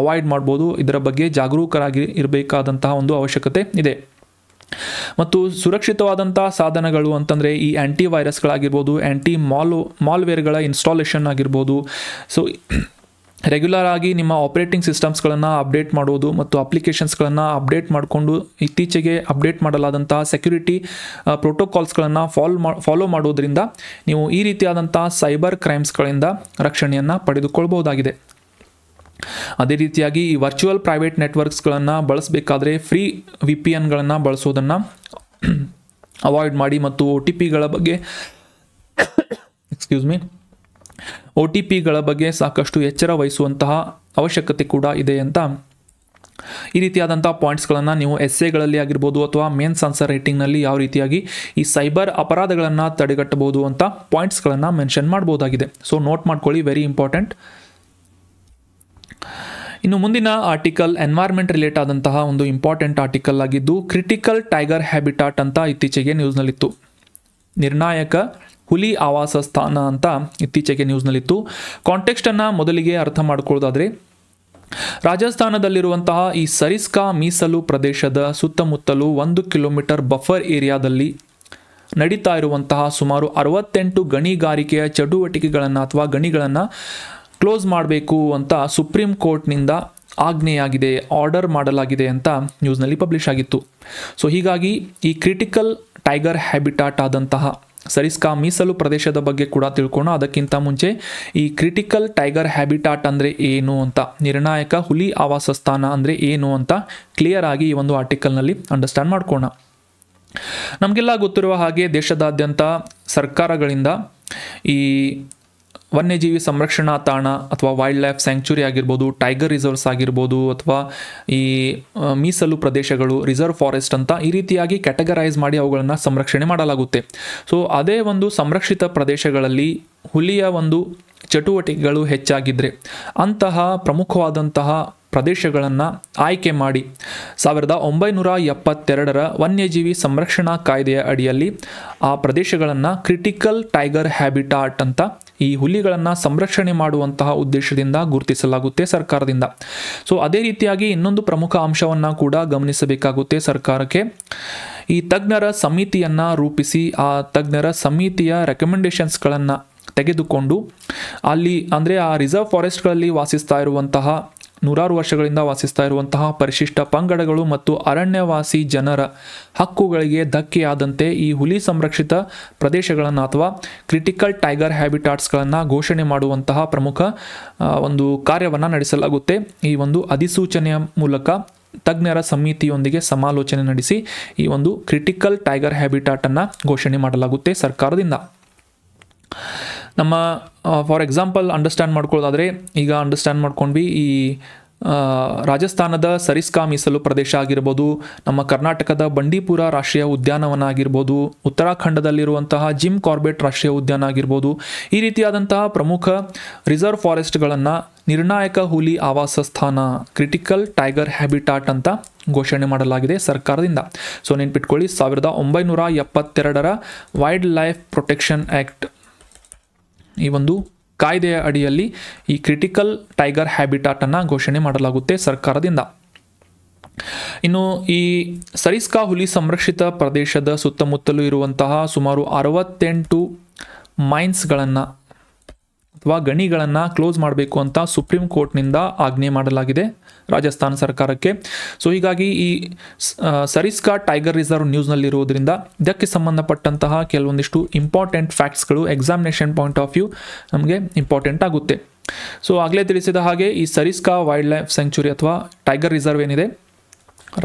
ಅವಾಯ್ಡ್ ಮಾಡ್ಬೋದು. ಇದರ ಬಗ್ಗೆ ಜಾಗರೂಕರಾಗಿ ಇರಬೇಕಾದಂತಹ ಒಂದು ಅವಶ್ಯಕತೆ ಇದೆ. ಮತ್ತು ಸುರಕ್ಷಿತವಾದಂತಹ ಸಾಧನಗಳು ಅಂತಂದರೆ ಈ ಆ್ಯಂಟಿ ವೈರಸ್ಗಳಾಗಿರ್ಬೋದು, ಆ್ಯಂಟಿ ಮಾಲ್ವೇರ್ಗಳ ಇನ್ಸ್ಟಾಲೇಷನ್ ಆಗಿರ್ಬೋದು. ಸೊ ರೆಗ್ಯುಲರ್ ಆಗಿ ನಿಮ್ಮ ಆಪರೇಟಿಂಗ್ ಸಿಸ್ಟಮ್ಸ್ಗಳನ್ನು ಅಪ್ಡೇಟ್ ಮಾಡೋದು ಮತ್ತು ಅಪ್ಲಿಕೇಶನ್ಸ್ಗಳನ್ನು ಅಪ್ಡೇಟ್ ಮಾಡಿಕೊಂಡು ಇತ್ತೀಚೆಗೆ ಅಪ್ಡೇಟ್ ಮಾಡಲಾದಂತಹ ಸೆಕ್ಯುರಿಟಿ ಪ್ರೋಟೋಕಾಲ್ಸ್ಗಳನ್ನು ಫಾಲೋ ಮಾಡೋದ್ರಿಂದ ನೀವು ಈ ರೀತಿಯಾದಂತಹ ಸೈಬರ್ ಕ್ರೈಮ್ಸ್ಗಳಿಂದ ರಕ್ಷಣೆಯನ್ನು ಪಡೆದುಕೊಳ್ಬಹುದಾಗಿದೆ. ಅದೇ ರೀತಿಯಾಗಿ ಈ ವರ್ಚುವಲ್ ಪ್ರೈವೇಟ್ ನೆಟ್ವರ್ಕ್ಸ್ಗಳನ್ನು ಬಳಸಬೇಕಾದ್ರೆ ಫ್ರೀ VPNಗಳನ್ನು ಬಳಸೋದನ್ನು ಅವಾಯ್ಡ್ ಮಾಡಿ ಮತ್ತು OTPಗಳ ಬಗ್ಗೆ OTPಗಳ ಬಗ್ಗೆ ಸಾಕಷ್ಟು ಎಚ್ಚರ ವಹಿಸುವಂತಹ ಅವಶ್ಯಕತೆ ಕೂಡ ಇದೆ ಅಂತ ಈ ರೀತಿಯಾದಂಥ ಪಾಯಿಂಟ್ಸ್ಗಳನ್ನು ನೀವು ಎಸ್ಸೆಗಳಲ್ಲಿ ಆಗಿರ್ಬೋದು ಅಥವಾ ಮೇನ್ಸ್ ಆನ್ಸರ್ ರೈಟಿಂಗ್ನಲ್ಲಿ ಯಾವ ರೀತಿಯಾಗಿ ಈ ಸೈಬರ್ ಅಪರಾಧಗಳನ್ನು ತಡೆಗಟ್ಟಬಹುದು ಅಂತ ಪಾಯಿಂಟ್ಸ್ಗಳನ್ನು ಮೆನ್ಷನ್ ಮಾಡ್ಬೋದಾಗಿದೆ. ಸೊ ನೋಟ್ ಮಾಡ್ಕೊಳ್ಳಿ, ವೆರಿ ಇಂಪಾರ್ಟೆಂಟ್. ಇನ್ನು ಮುಂದಿನ ಆರ್ಟಿಕಲ್ ಎನ್ವೈರ್ಮೆಂಟ್ ರಿಲೇಟ್ ಆದಂತಹ ಒಂದು ಇಂಪಾರ್ಟೆಂಟ್ ಆರ್ಟಿಕಲ್ ಆಗಿದ್ದು ಕ್ರಿಟಿಕಲ್ ಟೈಗರ್ ಹ್ಯಾಬಿಟಾಟ್ ಅಂತ ಇತ್ತೀಚೆಗೆ ನ್ಯೂಸ್ನಲ್ಲಿತ್ತು. ನಿರ್ಣಾಯಕ ಹುಲಿ ಆವಾಸ ಸ್ಥಾನ ಅಂತ ಇತ್ತೀಚೆಗೆ ನ್ಯೂಸ್ನಲ್ಲಿತ್ತು. ಕಾಂಟೆಕ್ಸ್ಟನ್ನು ಮೊದಲಿಗೆ ಅರ್ಥ ಮಾಡ್ಕೊಳ್ಳೋದಾದರೆ, ರಾಜಸ್ಥಾನದಲ್ಲಿರುವಂತಹ ಈ ಸರಿಸ್ಕಾ ಮೀಸಲು ಪ್ರದೇಶದ ಸುತ್ತಮುತ್ತಲೂ 1 ಕಿಲೋಮೀಟರ್ ಬಫರ್ ಏರಿಯಾದಲ್ಲಿ ನಡೀತಾ ಇರುವಂತಹ ಸುಮಾರು 68 ಗಣಿಗಾರಿಕೆಯ ಚಟುವಟಿಕೆಗಳನ್ನು ಅಥವಾ ಗಣಿಗಳನ್ನು ಕ್ಲೋಸ್ ಮಾಡಬೇಕು ಅಂತ ಸುಪ್ರೀಂ ಕೋರ್ಟ್ನಿಂದ ಆಜ್ಞೆಯಾಗಿದೆ, ಆರ್ಡರ್ ಮಾಡಲಾಗಿದೆ ಅಂತ ನ್ಯೂಸ್ನಲ್ಲಿ ಪಬ್ಲಿಷ್ ಆಗಿತ್ತು. ಸೊ ಹೀಗಾಗಿ ಈ ಕ್ರಿಟಿಕಲ್ ಟೈಗರ್ ಹ್ಯಾಬಿಟಾಟ್ ಆದಂತಹ ಸರಿಸ್ಕಾ ಮೀಸಲು ಪ್ರದೇಶದ ಬಗ್ಗೆ ಕೂಡ ತಿಳ್ಕೊಳ್ಳೋಣ. ಅದಕ್ಕಿಂತ ಮುಂಚೆ ಈ ಕ್ರಿಟಿಕಲ್ ಟೈಗರ್ ಹ್ಯಾಬಿಟಾಟ್ ಅಂದರೆ ಏನು ಅಂತ, ನಿರ್ಣಾಯಕ ಹುಲಿ ಆವಾಸ ಸ್ಥಾನ ಅಂದರೆ ಏನು ಅಂತ ಕ್ಲಿಯರ್ ಆಗಿ ಈ ಒಂದು ಆರ್ಟಿಕಲ್ನಲ್ಲಿ ಅಂಡರ್ಸ್ಟ್ಯಾಂಡ್ ಮಾಡ್ಕೊಳ್ಳೋಣ. ನಮಗೆಲ್ಲ ಗೊತ್ತಿರುವ ಹಾಗೆ ದೇಶದಾದ್ಯಂತ ಸರ್ಕಾರಗಳಿಂದ ಈ ವನ್ಯಜೀವಿ ಸಂರಕ್ಷಣಾ ತಾಣ ಅಥವಾ ವೈಲ್ಡ್ ಲೈಫ್ ಸ್ಯಾಂಕ್ಚುರಿ ಆಗಿರ್ಬೋದು, ಟೈಗರ್ ರಿಸರ್ವ್ಸ್ ಆಗಿರ್ಬೋದು, ಅಥವಾ ಈ ಮೀಸಲು ಪ್ರದೇಶಗಳು, ರಿಸರ್ವ್ ಫಾರೆಸ್ಟ್ ಅಂತ ಈ ರೀತಿಯಾಗಿ ಕ್ಯಾಟಗರೈಸ್ ಮಾಡಿ ಅವುಗಳನ್ನು ಸಂರಕ್ಷಣೆ ಮಾಡಲಾಗುತ್ತೆ. ಸೊ ಅದೇ ಒಂದು ಸಂರಕ್ಷಿತ ಪ್ರದೇಶಗಳಲ್ಲಿ ಹುಲಿಯ ಒಂದು ಚಟುವಟಿಕೆಗಳು ಹೆಚ್ಚಾಗಿದ್ದರೆ ಅಂತಹ ಪ್ರಮುಖವಾದಂತಹ ಪ್ರದೇಶಗಳನ್ನು ಆಯ್ಕೆ ಮಾಡಿ 1972ರ ವನ್ಯಜೀವಿ ಸಂರಕ್ಷಣಾ ಕಾಯ್ದೆಯ ಅಡಿಯಲ್ಲಿ ಆ ಪ್ರದೇಶಗಳನ್ನು ಕ್ರಿಟಿಕಲ್ ಟೈಗರ್ ಹ್ಯಾಬಿಟಾಟ್ ಅಂತ ಈ ಹುಲಿಗಳನ್ನು ಸಂರಕ್ಷಣೆ ಮಾಡುವಂತಹ ಉದ್ದೇಶದಿಂದ ಗುರುತಿಸಲಾಗುತ್ತೆ ಸರ್ಕಾರದಿಂದ. ಸೊ ಅದೇ ರೀತಿಯಾಗಿ ಇನ್ನೊಂದು ಪ್ರಮುಖ ಅಂಶವನ್ನು ಕೂಡ ಗಮನಿಸಬೇಕಾಗುತ್ತೆ ಸರ್ಕಾರಕ್ಕೆ. ಈ ತಜ್ಞರ ಸಮಿತಿಯನ್ನು ರೂಪಿಸಿ ಆ ತಜ್ಞರ ಸಮಿತಿಯ ರೆಕಮೆಂಡೇಶನ್ಸ್ಗಳನ್ನು ತೆಗೆದುಕೊಂಡು ಅಲ್ಲಿ ಅಂದರೆ ಆ ರಿಸರ್ವ್ ಫಾರೆಸ್ಟ್ಗಳಲ್ಲಿ ವಾಸಿಸ್ತಾ ಇರುವಂತಹ ನೂರಾರು ವರ್ಷಗಳಿಂದ ವಾಸಿಸ್ತಾ ಇರುವಂತಹ ಪರಿಶಿಷ್ಟ ಪಂಗಡಗಳು ಮತ್ತು ಅರಣ್ಯವಾಸಿ ಜನರ ಹಕ್ಕುಗಳಿಗೆ ಧಕ್ಕೆಯಾದಂತೆ ಈ ಹುಲಿ ಸಂರಕ್ಷಿತ ಪ್ರದೇಶಗಳನ್ನು ಅಥವಾ ಕ್ರಿಟಿಕಲ್ ಟೈಗರ್ ಹ್ಯಾಬಿಟಾಟ್ಸ್ಗಳನ್ನು ಘೋಷಣೆ ಮಾಡುವಂತಹ ಪ್ರಮುಖ ಒಂದು ಕಾರ್ಯವನ್ನು ನಡೆಸಲಾಗುತ್ತೆ. ಈ ಒಂದು ಅಧಿಸೂಚನೆಯ ಮೂಲಕ ತಜ್ಞರ ಸಮಿತಿಯೊಂದಿಗೆ ಸಮಾಲೋಚನೆ ನಡೆಸಿ ಈ ಒಂದು ಕ್ರಿಟಿಕಲ್ ಟೈಗರ್ ಹ್ಯಾಬಿಟಾಟನ್ನು ಘೋಷಣೆ ಮಾಡಲಾಗುತ್ತೆ ಸರ್ಕಾರದಿಂದ. ನಮ್ಮ ಫಾರ್ ಎಕ್ಸಾಂಪಲ್ ಅಂಡರ್ಸ್ಟ್ಯಾಂಡ್ ಮಾಡ್ಕೊಳ್ಳೋದಾದರೆ, ಈಗ ಅಂಡರ್ಸ್ಟ್ಯಾಂಡ್ ಮಾಡ್ಕೊಂಡ್ವಿ ಈ ರಾಜಸ್ಥಾನದ ಸರಿಸ್ಕಾ ಮೀಸಲು ಪ್ರದೇಶ ಆಗಿರ್ಬೋದು, ನಮ್ಮ ಕರ್ನಾಟಕದ ಬಂಡೀಪುರ ರಾಷ್ಟ್ರೀಯ ಉದ್ಯಾನವನ ಆಗಿರ್ಬೋದು, ಉತ್ತರಾಖಂಡದಲ್ಲಿರುವಂತಹ ಜಿಮ್ ಕಾರ್ಬೆಟ್ ರಾಷ್ಟ್ರೀಯ ಉದ್ಯಾನ ಆಗಿರ್ಬೋದು, ಈ ರೀತಿಯಾದಂತಹ ಪ್ರಮುಖ ರಿಸರ್ವ್ ಫಾರೆಸ್ಟ್ಗಳನ್ನು ನಿರ್ಣಾಯಕ ಹುಲಿ ಆವಾಸ ಸ್ಥಾನ ಕ್ರಿಟಿಕಲ್ ಟೈಗರ್ ಹ್ಯಾಬಿಟಾಟ್ ಅಂತ ಘೋಷಣೆ ಮಾಡಲಾಗಿದೆ ಸರ್ಕಾರದಿಂದ. ಸೊ ನೆನ್ಪಿಟ್ಕೊಳ್ಳಿ, 1972ರ ವೈಲ್ಡ್ ಲೈಫ್ ಪ್ರೊಟೆಕ್ಷನ್ ಆ್ಯಕ್ಟ್ ಈ ಒಂದು ಕಾಯ್ದೆಯ ಅಡಿಯಲ್ಲಿ ಈ ಕ್ರಿಟಿಕಲ್ ಟೈಗರ್ ಹ್ಯಾಬಿಟಾಟನ್ನು ಘೋಷಣೆ ಮಾಡಲಾಗುತ್ತೆ ಸರ್ಕಾರದಿಂದ. ಇನ್ನು ಈ ಸರಿಸ್ಕಾ ಹುಲಿ ಸಂರಕ್ಷಿತ ಪ್ರದೇಶದ ಸುತ್ತಮುತ್ತಲೂ ಇರುವಂತಹ ಸುಮಾರು 68 ಮೈನ್ಸ್ಗಳನ್ನು ಅಥವಾ ಗಣಿಗಳನ್ನು ಕ್ಲೋಸ್ ಮಾಡಬೇಕು ಅಂತ ಸುಪ್ರೀಂ ಕೋರ್ಟ್ನಿಂದ ಆಜ್ಞೆ ಮಾಡಲಾಗಿದೆ ರಾಜಸ್ಥಾನ ಸರ್ಕಾರಕ್ಕೆ. ಸೊ ಹೀಗಾಗಿ ಈ ಸರಿಸ್ಕಾ ಟೈಗರ್ ರಿಸರ್ವ್ ನ್ಯೂಸ್ನಲ್ಲಿರುವುದರಿಂದ ಇದಕ್ಕೆ ಸಂಬಂಧಪಟ್ಟಂತಹ ಕೆಲವೊಂದಿಷ್ಟು ಇಂಪಾರ್ಟೆಂಟ್ ಫ್ಯಾಕ್ಟ್ಸ್ಗಳು ಎಕ್ಸಾಮಿನೇಷನ್ ಪಾಯಿಂಟ್ ಆಫ್ ವ್ಯೂ ನಮಗೆ ಇಂಪಾರ್ಟೆಂಟ್ ಆಗುತ್ತೆ. ಸೊ ಆಗಲೇ ತಿಳಿಸಿದ ಹಾಗೆ ಈ ಸರಿಸ್ಕಾ ವೈಲ್ಡ್ ಲೈಫ್ ಸ್ಯಾಂಕ್ಚುರಿ ಅಥವಾ ಟೈಗರ್ ರಿಸರ್ವ್ ಏನಿದೆ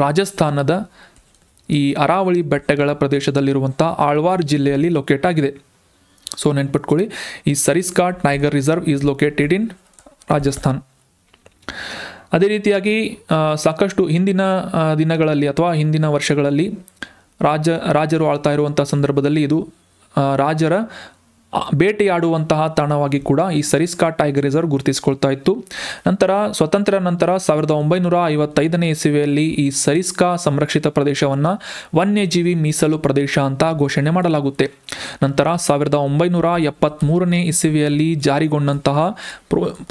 ರಾಜಸ್ಥಾನದ ಈ ಅರಾವಳಿ ಬೆಟ್ಟಗಳ ಪ್ರದೇಶದಲ್ಲಿರುವಂಥ ಆಳ್ವಾರ್ ಜಿಲ್ಲೆಯಲ್ಲಿ ಲೊಕೇಟ್ ಆಗಿದೆ. ಸೊ ನೆನ್ಪಿಟ್ಕೊಳ್ಳಿ, ಈ Sariska tiger reserve is located in Rajasthan. ಅದೇ ರೀತಿಯಾಗಿ ಸಾಕಷ್ಟು ಹಿಂದಿನ ದಿನಗಳಲ್ಲಿ ಅಥವಾ ಹಿಂದಿನ ವರ್ಷಗಳಲ್ಲಿ ರಾಜರು ಆಳ್ತಾ ಇರುವಂಥ ಸಂದರ್ಭದಲ್ಲಿ ಇದು ರಾಜರ ಬೇಟೆಯಾಡುವಂತಹ ತಾಣವಾಗಿ ಕೂಡ ಈ ಸರಿಸ್ಕಾ ಟೈಗರ್ ರಿಸರ್ವ್ ಗುರುತಿಸಿಕೊಳ್ತಾ ಇತ್ತು. ನಂತರ ಸ್ವತಂತ್ರ ನಂತರ 1955ನೇ ಇಸವಿಯಲ್ಲಿ ಈ ಸರಿಸ್ಕಾ ಸಂರಕ್ಷಿತ ಪ್ರದೇಶವನ್ನು ವನ್ಯಜೀವಿ ಮೀಸಲು ಪ್ರದೇಶ ಅಂತ ಘೋಷಣೆ ಮಾಡಲಾಗುತ್ತೆ. ನಂತರ 1973ನೇ ಇಸವಿಯಲ್ಲಿ ಜಾರಿಗೊಂಡಂತಹ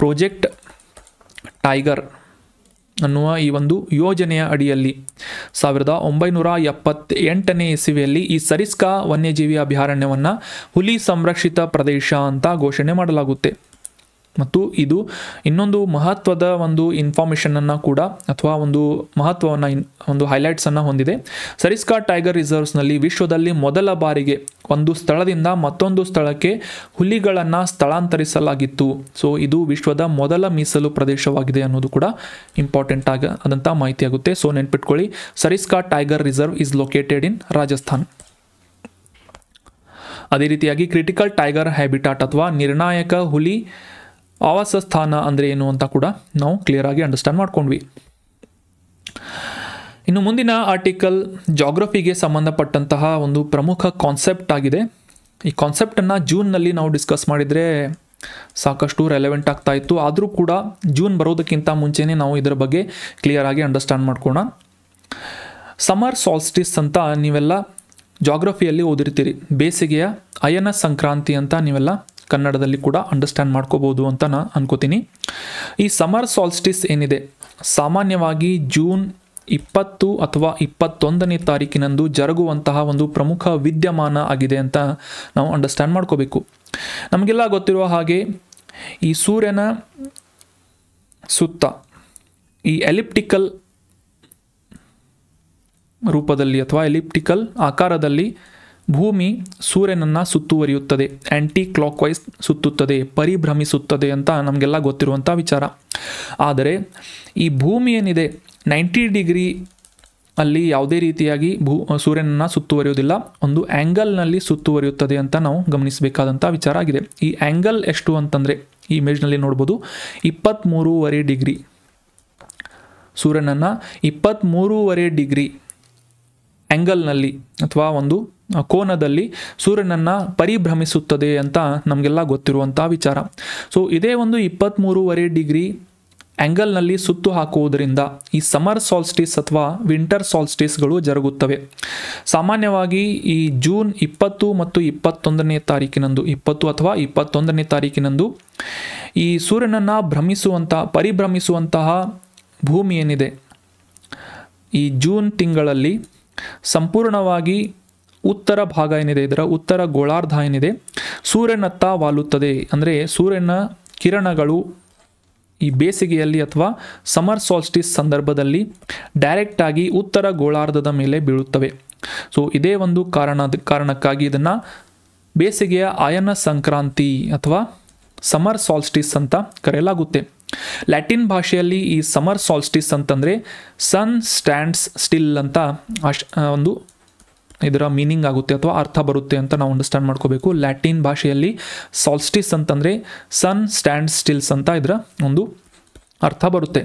ಪ್ರಾಜೆಕ್ಟ್ ಟೈಗರ್ ಅನ್ನುವ ಈ ಒಂದು ಯೋಜನೆಯ ಅಡಿಯಲ್ಲಿ 1978ನೇ ಇಸವಿಯಲ್ಲಿ ಈ ಸರಿಸ್ಕಾ ವನ್ಯಜೀವಿ ಅಭಯಾರಣ್ಯವನ್ನು ಹುಲಿ ಸಂರಕ್ಷಿತ ಪ್ರದೇಶ ಅಂತ ಘೋಷಣೆ ಮಾಡಲಾಗುತ್ತೆ. ಮತ್ತು ಇದು ಇನ್ನೊಂದು ಮಹತ್ವದ ಒಂದು ಇನ್ಫಾರ್ಮೇಷನನ್ನು ಕೂಡ ಅಥವಾ ಒಂದು ಮಹತ್ವವನ್ನು ಒಂದು ಹೈಲೈಟ್ಸನ್ನು ಹೊಂದಿದೆ. ಸರಿಸ್ಕಾ ಟೈಗರ್ ರಿಸರ್ವ್ಸ್ನಲ್ಲಿ ವಿಶ್ವದಲ್ಲಿ ಮೊದಲ ಬಾರಿಗೆ ಒಂದು ಸ್ಥಳದಿಂದ ಮತ್ತೊಂದು ಸ್ಥಳಕ್ಕೆ ಹುಲಿಗಳನ್ನು ಸ್ಥಳಾಂತರಿಸಲಾಗಿತ್ತು. ಸೊ ಇದು ವಿಶ್ವದ ಮೊದಲ ಮೀಸಲು ಪ್ರದೇಶವಾಗಿದೆ ಅನ್ನೋದು ಕೂಡ ಇಂಪಾರ್ಟೆಂಟ್ ಆದಂಥ ಮಾಹಿತಿಯಾಗುತ್ತೆ. ಸೊ ನೆನ್ಪಿಟ್ಕೊಳ್ಳಿ, Sariska tiger reserve is located in Rajasthan. ಅದೇ ರೀತಿಯಾಗಿ ಕ್ರಿಟಿಕಲ್ ಟೈಗರ್ ಹ್ಯಾಬಿಟಾಟ್ ಅಥವಾ ನಿರ್ಣಾಯಕ ಹುಲಿ ಆವಾಸ ಸ್ಥಾನ ಅಂದರೆ ಏನು ಅಂತ ಕೂಡ ನಾವು ಕ್ಲಿಯರ್ ಆಗಿ ಅಂಡರ್ಸ್ಟ್ಯಾಂಡ್ ಮಾಡ್ಕೊಂಡ್ವಿ. ಇನ್ನು ಮುಂದಿನ ಆರ್ಟಿಕಲ್ ಜಾಗ್ರಫಿಗೆ ಸಂಬಂಧಪಟ್ಟಂತಹ ಒಂದು ಪ್ರಮುಖ ಕಾನ್ಸೆಪ್ಟ್ ಆಗಿದೆ. ಈ ಕಾನ್ಸೆಪ್ಟನ್ನು ಜೂನ್ನಲ್ಲಿ ನಾವು ಡಿಸ್ಕಸ್ ಮಾಡಿದರೆ ಸಾಕಷ್ಟು ರೆಲೆವೆಂಟ್ ಆಗ್ತಾ ಇತ್ತು. ಆದರೂ ಕೂಡ ಜೂನ್ ಬರೋದಕ್ಕಿಂತ ಮುಂಚೆನೇ ನಾವು ಇದರ ಬಗ್ಗೆ ಕ್ಲಿಯರ್ ಆಗಿ ಅಂಡರ್ಸ್ಟ್ಯಾಂಡ್ ಮಾಡ್ಕೋಣ. ಸಮರ್ ಸಾಲ್ಸ್ಟಿಸ್ ಅಂತ ನೀವೆಲ್ಲ ಜಾಗ್ರಫಿಯಲ್ಲಿ ಓದಿರ್ತೀರಿ. ಬೇಸಿಗೆಯ ಅಯನ ಸಂಕ್ರಾಂತಿ ಅಂತ ನೀವೆಲ್ಲ ಕನ್ನಡದಲ್ಲಿ ಕೂಡ ಅಂಡರ್ಸ್ಟ್ಯಾಂಡ್ ಮಾಡ್ಕೋಬೋದು ಅಂತ ನಾನು ಅನ್ಕೋತೀನಿ. ಈ ಸಮರ್ ಸಾಲ್ಸ್ಟಿಸ್ ಏನಿದೆ ಸಾಮಾನ್ಯವಾಗಿ ಜೂನ್ 20 ಅಥವಾ 21ನೇ ತಾರೀಕಿನಂದು ಜರುಗುವಂತಹ ಒಂದು ಪ್ರಮುಖ ವಿದ್ಯಮಾನ ಆಗಿದೆ ಅಂತ ನಾವು ಅಂಡರ್ಸ್ಟ್ಯಾಂಡ್ ಮಾಡ್ಕೋಬೇಕು. ನಮಗೆಲ್ಲ ಗೊತ್ತಿರುವ ಹಾಗೆ ಈ ಸೂರ್ಯನ ಸುತ್ತ ಈ ಎಲಿಪ್ಟಿಕಲ್ ರೂಪದಲ್ಲಿ ಅಥವಾ ಎಲಿಪ್ಟಿಕಲ್ ಆಕಾರದಲ್ಲಿ ಭೂಮಿ ಸೂರ್ಯನನ್ನು ಸುತ್ತುವರಿಯುತ್ತದೆ, ಆ್ಯಂಟಿ ಕ್ಲಾಕ್ ವೈಸ್ ಸುತ್ತುತ್ತದೆ, ಪರಿಭ್ರಮಿಸುತ್ತದೆ ಅಂತ ನಮಗೆಲ್ಲ ಗೊತ್ತಿರುವಂಥ ವಿಚಾರ. ಆದರೆ ಈ ಭೂಮಿ ಏನಿದೆ 90 ಡಿಗ್ರಿ ಅಲ್ಲಿ ಯಾವುದೇ ರೀತಿಯಾಗಿ ಸೂರ್ಯನನ್ನು ಸುತ್ತುವರಿಯೋದಿಲ್ಲ, ಒಂದು ಆ್ಯಂಗಲ್ನಲ್ಲಿ ಸುತ್ತುವರಿಯುತ್ತದೆ ಅಂತ ನಾವು ಗಮನಿಸಬೇಕಾದಂಥ ವಿಚಾರ ಆಗಿದೆ. ಈ ಆ್ಯಂಗಲ್ ಎಷ್ಟು ಅಂತಂದರೆ ಈ ಇಮೇಜ್ನಲ್ಲಿ ನೋಡ್ಬೋದು, 23.5 ಡಿಗ್ರಿ. ಸೂರ್ಯನನ್ನು 23.5 ಡಿಗ್ರಿ ಆ್ಯಂಗಲ್ನಲ್ಲಿ ಅಥವಾ ಒಂದು ಕೋನದಲ್ಲಿ ಸೂರ್ಯನನ್ನು ಪರಿಭ್ರಮಿಸುತ್ತದೆ ಅಂತ ನಮಗೆಲ್ಲ ಗೊತ್ತಿರುವಂಥ ವಿಚಾರ. ಸೊ ಇದೇ ಒಂದು 23.5 ಡಿಗ್ರಿ ಆ್ಯಂಗಲ್ನಲ್ಲಿ ಸುತ್ತು ಹಾಕುವುದರಿಂದ ಈ ಸಮರ್ ಸಾಲ್ಸ್ಟಿಸ್ ಅಥವಾ ವಿಂಟರ್ ಸಾಲ್ಸ್ಟಿಸ್ಗಳು ಜರುಗುತ್ತವೆ. ಸಾಮಾನ್ಯವಾಗಿ ಈ ಜೂನ್ 20 ಮತ್ತು 21ನೇ ತಾರೀಕಿನಂದು 20 ಅಥವಾ 21ನೇ ತಾರೀಕಿನಂದು ಈ ಸೂರ್ಯನನ್ನು ಪರಿಭ್ರಮಿಸುವಂತಹ ಭೂಮಿ ಏನಿದೆ ಈ ಜೂನ್ ತಿಂಗಳಲ್ಲಿ ಸಂಪೂರ್ಣವಾಗಿ ಉತ್ತರ ಭಾಗ ಏನಿದೆ, ಇದರ ಉತ್ತರ ಗೋಳಾರ್ಧ ಏನಿದೆ ಸೂರ್ಯನತ್ತ ವಾಲುತ್ತದೆ. ಅಂದರೆ ಸೂರ್ಯನ ಕಿರಣಗಳು ಈ ಬೇಸಿಗೆಯಲ್ಲಿ ಅಥವಾ ಸಮರ್ ಸಾಲ್ಸ್ಟಿಸ್ ಸಂದರ್ಭದಲ್ಲಿ ಡೈರೆಕ್ಟಾಗಿ ಉತ್ತರ ಗೋಳಾರ್ಧದ ಮೇಲೆ ಬೀಳುತ್ತವೆ. ಸೊ ಇದೇ ಒಂದು ಕಾರಣಕ್ಕಾಗಿ ಇದನ್ನು ಬೇಸಿಗೆಯ ಅಯನ ಸಂಕ್ರಾಂತಿ ಅಥವಾ ಸಮರ್ ಸಾಲ್ಸ್ಟಿಸ್ ಅಂತ ಕರೆಯಲಾಗುತ್ತೆ. ಲ್ಯಾಟಿನ್ ಭಾಷೆಯಲ್ಲಿ ಈ ಸಮರ್ ಸಾಲ್ಸ್ಟಿಸ್ ಅಂತಂದರೆ ಸನ್ ಸ್ಟ್ಯಾಂಡ್ಸ್ ಸ್ಟಿಲ್ ಅಂತ ಒಂದು ಇದರ ಮೀನಿಂಗ್ ಆಗುತ್ತೆ ಅಥವಾ ಅರ್ಥ ಬರುತ್ತೆ ಅಂತ ನಾವು ಅಂಡರ್ಸ್ಟ್ಯಾಂಡ್ ಮಾಡ್ಕೋಬೇಕು. ಲ್ಯಾಟಿನ್ ಭಾಷೆಯಲ್ಲಿ ಸಾಲ್ಸ್ಟಿಸ್ ಅಂತಂದರೆ ಸನ್ ಸ್ಟ್ಯಾಂಡ್ ಸ್ಟಿಲ್ಸ್ ಅಂತ ಇದರ ಒಂದು ಅರ್ಥ ಬರುತ್ತೆ.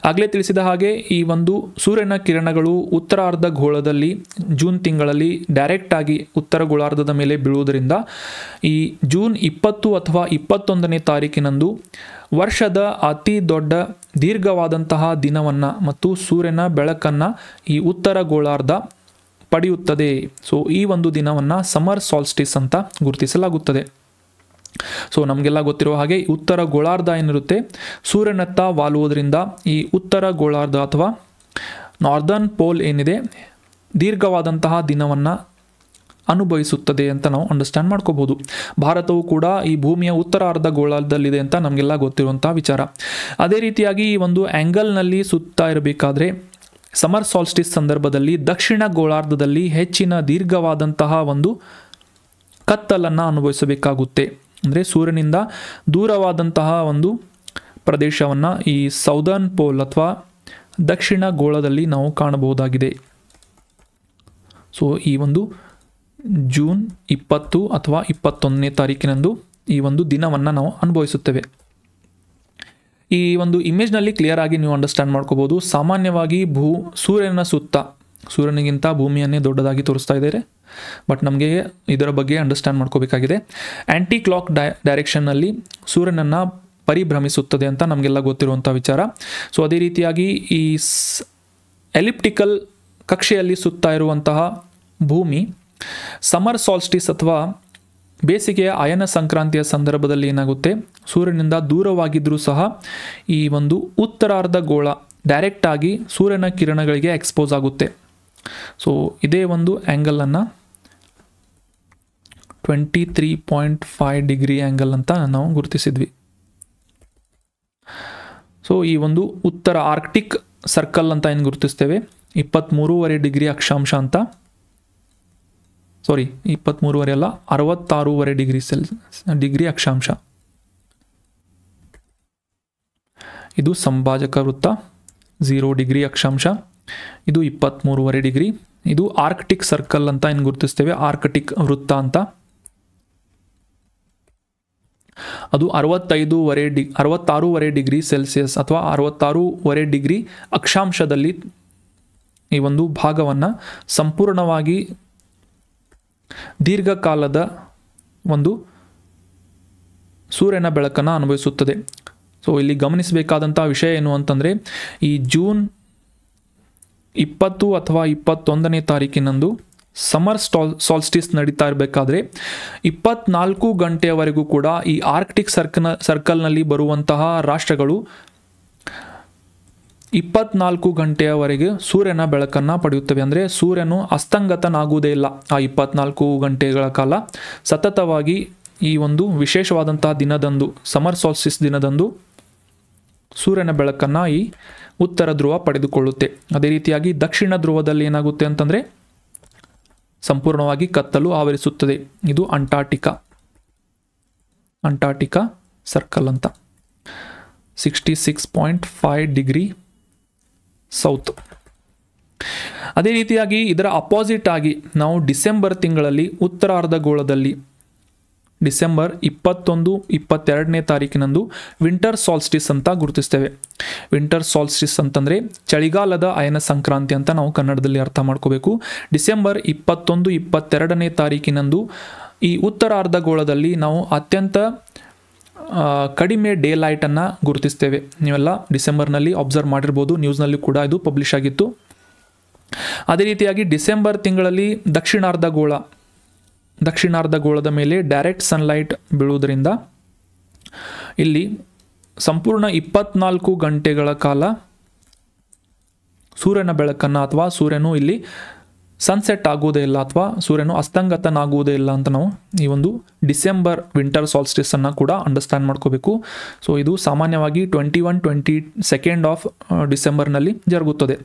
ಆಗಲೇ ತಿಳಿಸಿದ ಹಾಗೆ ಈ ಒಂದು ಸೂರ್ಯನ ಕಿರಣಗಳು ಉತ್ತರಾರ್ಧ ಗೋಳದಲ್ಲಿ ಜೂನ್ ತಿಂಗಳಲ್ಲಿ ಡೈರೆಕ್ಟ್ ಆಗಿ ಉತ್ತರ ಗೋಳಾರ್ಧದ ಮೇಲೆ ಬೀಳುವುದರಿಂದ ಈ ಜೂನ್ 20 ಅಥವಾ 21ನೇ ತಾರೀಕಿನಂದು ವರ್ಷದ ಅತಿ ದೊಡ್ಡ ದೀರ್ಘವಾದಂತಹ ದಿನವನ್ನು ಮತ್ತು ಸೂರ್ಯನ ಬೆಳಕನ್ನು ಈ ಉತ್ತರ ಗೋಳಾರ್ಧ ಪಡೆಯುತ್ತದೆ. ಸೊ ಈ ಒಂದು ದಿನವನ್ನು ಸಮರ್ ಸಾಲ್ಸ್ಟಿಸ್ ಅಂತ ಗುರುತಿಸಲಾಗುತ್ತದೆ. ಸೊ ನಮಗೆಲ್ಲ ಗೊತ್ತಿರುವ ಹಾಗೆ ಉತ್ತರ ಗೋಳಾರ್ಧ ಏನಿರುತ್ತೆ ಸೂರ್ಯನತ್ತ ವಾಲುವುದರಿಂದ ಈ ಉತ್ತರ ಗೋಳಾರ್ಧ ಅಥವಾ ನಾರ್ದರ್ನ್ ಪೋಲ್ ಏನಿದೆ ದೀರ್ಘವಾದಂತಹ ದಿನವನ್ನು ಅನುಭವಿಸುತ್ತದೆ ಅಂತ ನಾವು ಅಂಡರ್ಸ್ಟ್ಯಾಂಡ್ ಮಾಡ್ಕೋಬಹುದು. ಭಾರತವು ಕೂಡ ಈ ಭೂಮಿಯ ಉತ್ತರಾರ್ಧ ಗೋಳಾರ್ಧದಲ್ಲಿದೆ ಅಂತ ನಮಗೆಲ್ಲ ಗೊತ್ತಿರುವಂತಹ ವಿಚಾರ. ಅದೇ ರೀತಿಯಾಗಿ ಈ ಒಂದು ಆ್ಯಂಗಲ್ನಲ್ಲಿ ಸುತ್ತಾ ಇರಬೇಕಾದ್ರೆ ಸಮರ್ ಸಾಲ್ಸ್ಟಿಸ್ ಸಂದರ್ಭದಲ್ಲಿ ದಕ್ಷಿಣ ಗೋಳಾರ್ಧದಲ್ಲಿ ಹೆಚ್ಚಿನ ದೀರ್ಘವಾದಂತಹ ಒಂದು ಕತ್ತಲನ್ನು ಅನುಭವಿಸಬೇಕಾಗುತ್ತೆ. ಅಂದರೆ ಸೂರ್ಯನಿಂದ ದೂರವಾದಂತಹ ಒಂದು ಪ್ರದೇಶವನ್ನು ಈ ಸೌದರ್ನ್ ಪೋಲ್ ಅಥವಾ ದಕ್ಷಿಣ ಗೋಳದಲ್ಲಿ ನಾವು ಕಾಣಬಹುದಾಗಿದೆ. ಸೊ ಈ ಒಂದು ಜೂನ್ 20 ಅಥವಾ 21ನೇ ತಾರೀಕಿನಂದು ಈ ಒಂದು ದಿನವನ್ನು ನಾವು ಅನುಭವಿಸುತ್ತೇವೆ. ಈ ಒಂದು ಇಮೇಜ್ನಲ್ಲಿ ಕ್ಲಿಯರ್ ಆಗಿ ನೀವು ಅಂಡರ್ಸ್ಟ್ಯಾಂಡ್ ಮಾಡ್ಕೋಬೋದು. ಸಾಮಾನ್ಯವಾಗಿ ಸೂರ್ಯನ ಸುತ್ತ ಸೂರ್ಯನಿಗಿಂತ ಭೂಮಿಯನ್ನೇ ದೊಡ್ಡದಾಗಿ ತೋರಿಸ್ತಾ ಇದ್ದಾರೆ, ಬಟ್ ನಮಗೆ ಇದರ ಬಗ್ಗೆ ಅಂಡರ್ಸ್ಟ್ಯಾಂಡ್ ಮಾಡ್ಕೋಬೇಕಾಗಿದೆ. ಆ್ಯಂಟಿ ಕ್ಲಾಕ್ ಡೈರೆಕ್ಷನ್ನಲ್ಲಿ ಸೂರ್ಯನನ್ನು ಪರಿಭ್ರಮಿಸುತ್ತದೆ ಅಂತ ನಮಗೆಲ್ಲ ಗೊತ್ತಿರುವಂಥ ವಿಚಾರ. ಸೊ ಅದೇ ರೀತಿಯಾಗಿ ಈ ಎಲಿಪ್ಟಿಕಲ್ ಕಕ್ಷೆಯಲ್ಲಿ ಸುತ್ತಾ ಇರುವಂತಹ ಭೂಮಿ ಸಮರ್ ಸಾಲ್ಸ್ಟಿಸ್ ಅಥವಾ ಬೇಸಿಗೆಯ ಅಯನ ಸಂಕ್ರಾಂತಿಯ ಸಂದರ್ಭದಲ್ಲಿ ಏನಾಗುತ್ತೆ ಸೂರ್ಯನಿಂದ ದೂರವಾಗಿದ್ದರೂ ಸಹ ಈ ಒಂದು ಉತ್ತರಾರ್ಧ ಗೋಳ ಡೈರೆಕ್ಟ್ ಆಗಿ ಸೂರ್ಯನ ಕಿರಣಗಳಿಗೆ ಎಕ್ಸ್ಪೋಸ್ ಆಗುತ್ತೆ. ಸೊ ಇದೇ ಒಂದು ಆ್ಯಂಗಲನ್ನು 23.5 ಡಿಗ್ರಿ ಆ್ಯಂಗಲ್ ಅಂತ ನಾವು ಗುರುತಿಸಿದ್ವಿ. ಸೊ ಈ ಒಂದು ಉತ್ತರ ಆರ್ಕ್ಟಿಕ್ ಸರ್ಕಲ್ ಅಂತ ಏನು ಗುರುತಿಸ್ತೇವೆ 23.5 ಡಿಗ್ರಿ ಅಕ್ಷಾಂಶ ಅಂತ, 23.5 ಅಲ್ಲ 66.5 ಡಿಗ್ರಿ ಅಕ್ಷಾಂಶ. ಇದು ಸಂಭಾಜಕ ವೃತ್ತ 0 ಡಿಗ್ರಿ ಅಕ್ಷಾಂಶ, ಇದು 23.5 ಡಿಗ್ರಿ. ಇದು ಆರ್ಕ್ಟಿಕ್ ಸರ್ಕಲ್ ಅಂತ ಏನು ಗುರುತಿಸ್ತೇವೆ ಆರ್ಕ್ಟಿಕ್ ವೃತ್ತ ಅಂತ, ಅದು 66.5 ಡಿಗ್ರಿ ಸೆಲ್ಸಿಯಸ್ ಅಥವಾ 66.5 ಡಿಗ್ರಿ ಅಕ್ಷಾಂಶದಲ್ಲಿ ಈ ಒಂದು ಭಾಗವನ್ನು ಸಂಪೂರ್ಣವಾಗಿ ದೀರ್ಘಕಾಲದ ಒಂದು ಸೂರ್ಯನ ಬೆಳಕನ್ನು ಅನುಭವಿಸುತ್ತದೆ. ಸೊ ಇಲ್ಲಿ ಗಮನಿಸಬೇಕಾದಂಥ ವಿಷಯ ಏನು ಅಂತಂದರೆ ಈ ಜೂನ್ 20 ಅಥವಾ 21ನೇ ತಾರೀಕಿನಂದು ಸಮರ್ ಸಾಲ್ಸ್ಟಿಸ್ ನಡೀತಾ ಇರಬೇಕಾದ್ರೆ 24 ಗಂಟೆಯವರೆಗೂ ಕೂಡ ಈ ಆರ್ಕ್ಟಿಕ್ ಸರ್ಕಲ್ನಲ್ಲಿ ಬರುವಂತಹ ರಾಷ್ಟ್ರಗಳು 24 ಗಂಟೆಯವರೆಗೆ ಸೂರ್ಯನ ಬೆಳಕನ್ನು ಪಡೆಯುತ್ತವೆ. ಅಂದರೆ ಸೂರ್ಯನು ಅಸ್ತಂಗತನಾಗುವುದೇ ಇಲ್ಲ. ಆ 24 ಗಂಟೆಗಳ ಕಾಲ ಸತತವಾಗಿ ಈ ಒಂದು ವಿಶೇಷವಾದಂತಹ ದಿನದಂದು ಸಮರ್ ಸಾಲ್ಸ್ಟಿಸ್ ದಿನದಂದು ಸೂರ್ಯನ ಬೆಳಕನ್ನು ಈ ಉತ್ತರ ಧ್ರುವ ಪಡೆದುಕೊಳ್ಳುತ್ತೆ. ಅದೇ ರೀತಿಯಾಗಿ ದಕ್ಷಿಣ ಧ್ರುವದಲ್ಲಿ ಏನಾಗುತ್ತೆ ಅಂತಂದರೆ ಸಂಪೂರ್ಣವಾಗಿ ಕತ್ತಲು ಆವರಿಸುತ್ತದೆ. ಇದು ಅಂಟಾರ್ಟಿಕಾ ಸರ್ಕಲ್ ಅಂತ 66.5 ಡಿಗ್ರಿ ಸೌತ್. ಅದೇ ರೀತಿಯಾಗಿ ಇದರ ಅಪೋಸಿಟ್ ಆಗಿ ನಾವು ಡಿಸೆಂಬರ್ ತಿಂಗಳಲ್ಲಿ ಉತ್ತರಾರ್ಧಗೋಳದಲ್ಲಿ ಡಿಸೆಂಬರ್ 21, 22ನೇ ತಾರೀಕಿನಂದು ವಿಂಟರ್ ಸಾಲ್ಸ್ಟಿಸ್ ಅಂತ ಗುರುತಿಸ್ತೇವೆ. ವಿಂಟರ್ ಸಾಲ್ಸ್ಟಿಸ್ ಅಂತಂದರೆ ಚಳಿಗಾಲದ ಅಯನ ಸಂಕ್ರಾಂತಿ ಅಂತ ನಾವು ಕನ್ನಡದಲ್ಲಿ ಅರ್ಥ ಮಾಡ್ಕೋಬೇಕು. ಡಿಸೆಂಬರ್ 21, 22ನೇ ತಾರೀಕಿನಂದು ಈ ಉತ್ತರಾರ್ಧಗೋಳದಲ್ಲಿ ನಾವು ಅತ್ಯಂತ ಕಡಿಮೆ ಡೇ ಲೈಟನ್ನು ಗುರುತಿಸ್ತೇವೆ. ನೀವೆಲ್ಲ ಡಿಸೆಂಬರ್ನಲ್ಲಿ ಅಬ್ಸರ್ವ್ ಮಾಡಿರ್ಬೋದು, ನ್ಯೂಸ್ನಲ್ಲಿ ಕೂಡ ಇದು ಪಬ್ಲಿಷ್ ಆಗಿತ್ತು. ಅದೇ ರೀತಿಯಾಗಿ ಡಿಸೆಂಬರ್ ತಿಂಗಳಲ್ಲಿ ದಕ್ಷಿಣಾರ್ಧಗೋಳದ ಮೇಲೆ ಡೈರೆಕ್ಟ್ ಸನ್ಲೈಟ್ ಬೀಳುವುದರಿಂದ ಇಲ್ಲಿ ಸಂಪೂರ್ಣ 24 ಗಂಟೆಗಳ ಕಾಲ ಸೂರ್ಯನ ಬೆಳಕನ್ನು ಅಥವಾ ಸೂರ್ಯನು ಇಲ್ಲಿ ಸನ್ಸೆಟ್ ಆಗುವುದೇ ಇಲ್ಲ ಅಥವಾ ಸೂರ್ಯನು ಅಸ್ತಂಗತನಾಗುವುದೇ ಇಲ್ಲ ಅಂತ ನಾವು ಈ ಒಂದು ಡಿಸೆಂಬರ್ ವಿಂಟರ್ ಸಾಲ್ಸ್ಟಿಸನ್ನು ಕೂಡ ಅಂಡರ್ಸ್ಟ್ಯಾಂಡ್ ಮಾಡ್ಕೋಬೇಕು. ಸೊ ಇದು ಸಾಮಾನ್ಯವಾಗಿ 21-22 ಆಫ್ ಡಿಸೆಂಬರ್ನಲ್ಲಿ ಜರುಗುತ್ತದೆ.